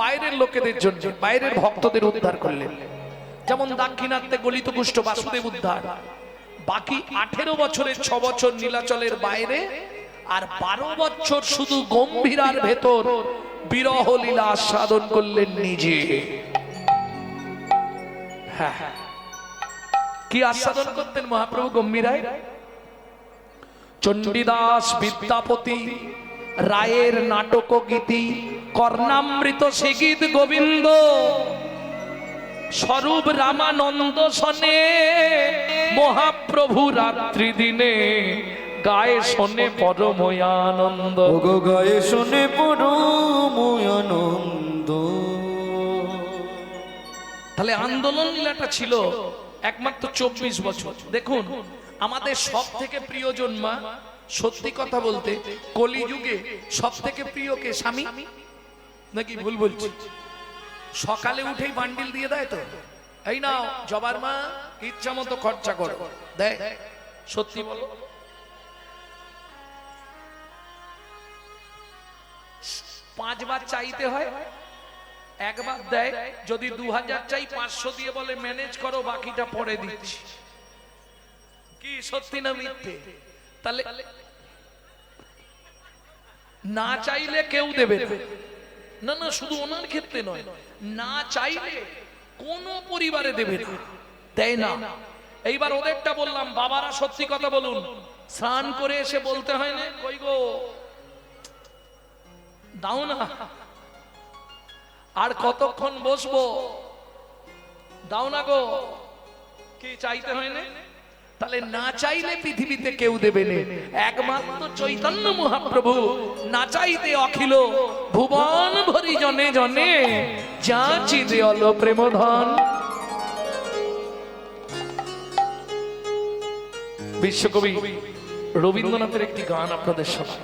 [SPEAKER 1] বাইরের লোকেদের জন্য, বাইরের ভক্তদের উদ্ধার করলেন। যেমন দাক্ষিণাত্যে গলিত কুষ্ঠ বাসুদেব উদ্ধার। বাকি 18 বছরের 6 বছর নীলাচলের বাইরে, আর 12 বছর শুধু গম্ভীরার ভেতর বিরহ লীলা আস্বাদন করলেন নিজে। হ্যাঁ, কি আস্বাদন করতেন মহাপ্রভু গম্ভীরায়? চণ্ডীদাস বিদ্যাপতি রায়ের নাটক গীতি, কর্ণামৃত সে গীত গোবিন্দ, স্বরূপ রামানন্দ সনে মহাপ্রভু রাত্রি দিনে গায়ে শোনে পরময় আনন্দ।
[SPEAKER 2] ওগো গায়ে শুনে পরম আনন্দ।
[SPEAKER 1] তাহলে আন্দোলন লীলাটা ছিল একমাত্র 24 বছর। দেখুন আমাদের সব থেকে প্রিয়জন মা, সত্যি কথা বলতে কলিযুগে সব থেকে প্রিয় কে? স্বামী নাকি ভুল বলছি? সকালে উঠেই বান্ডিল দিয়ে দেয় তো, এই নাও জবার মা ইচ্ছা মতো খরচা করো, দেয়? সত্যি বলো। পাঁচবার চাইতে হয়, একবার দেয়। যদি 2000 চাই 500 দিয়ে বলে ম্যানেজ করো, বাকিটা পরে দিচ্ছি। কি সত্যি না মিথ্যে? তাহলে না চাইলে কেউ দেবে না। না শুধু ওনার ক্ষেত্রে নয়, না চাইলে কোন পরিবারে দেবে না, দেয় না। এইবার ওদেরটা বললাম, বাবারা সত্যি কথা বলুন, স্নান করে এসে বলতে হয় না, কই গো দাও না, আর কতক্ষণ বসবো, দাও না গো, কি চাইতে হয় না? তাহলে না চাইলে পৃথিবীতে কেউ দেবে না, একমাত্র চৈতন্য মহাপ্রভু না চাইতে অখিল ভুবন ভরি জনে জনে যাচি দেওয়াল প্রেম ধন। বিশ্বকবি রবীন্দ্রনাথের একটি গান আপনাদের সবাই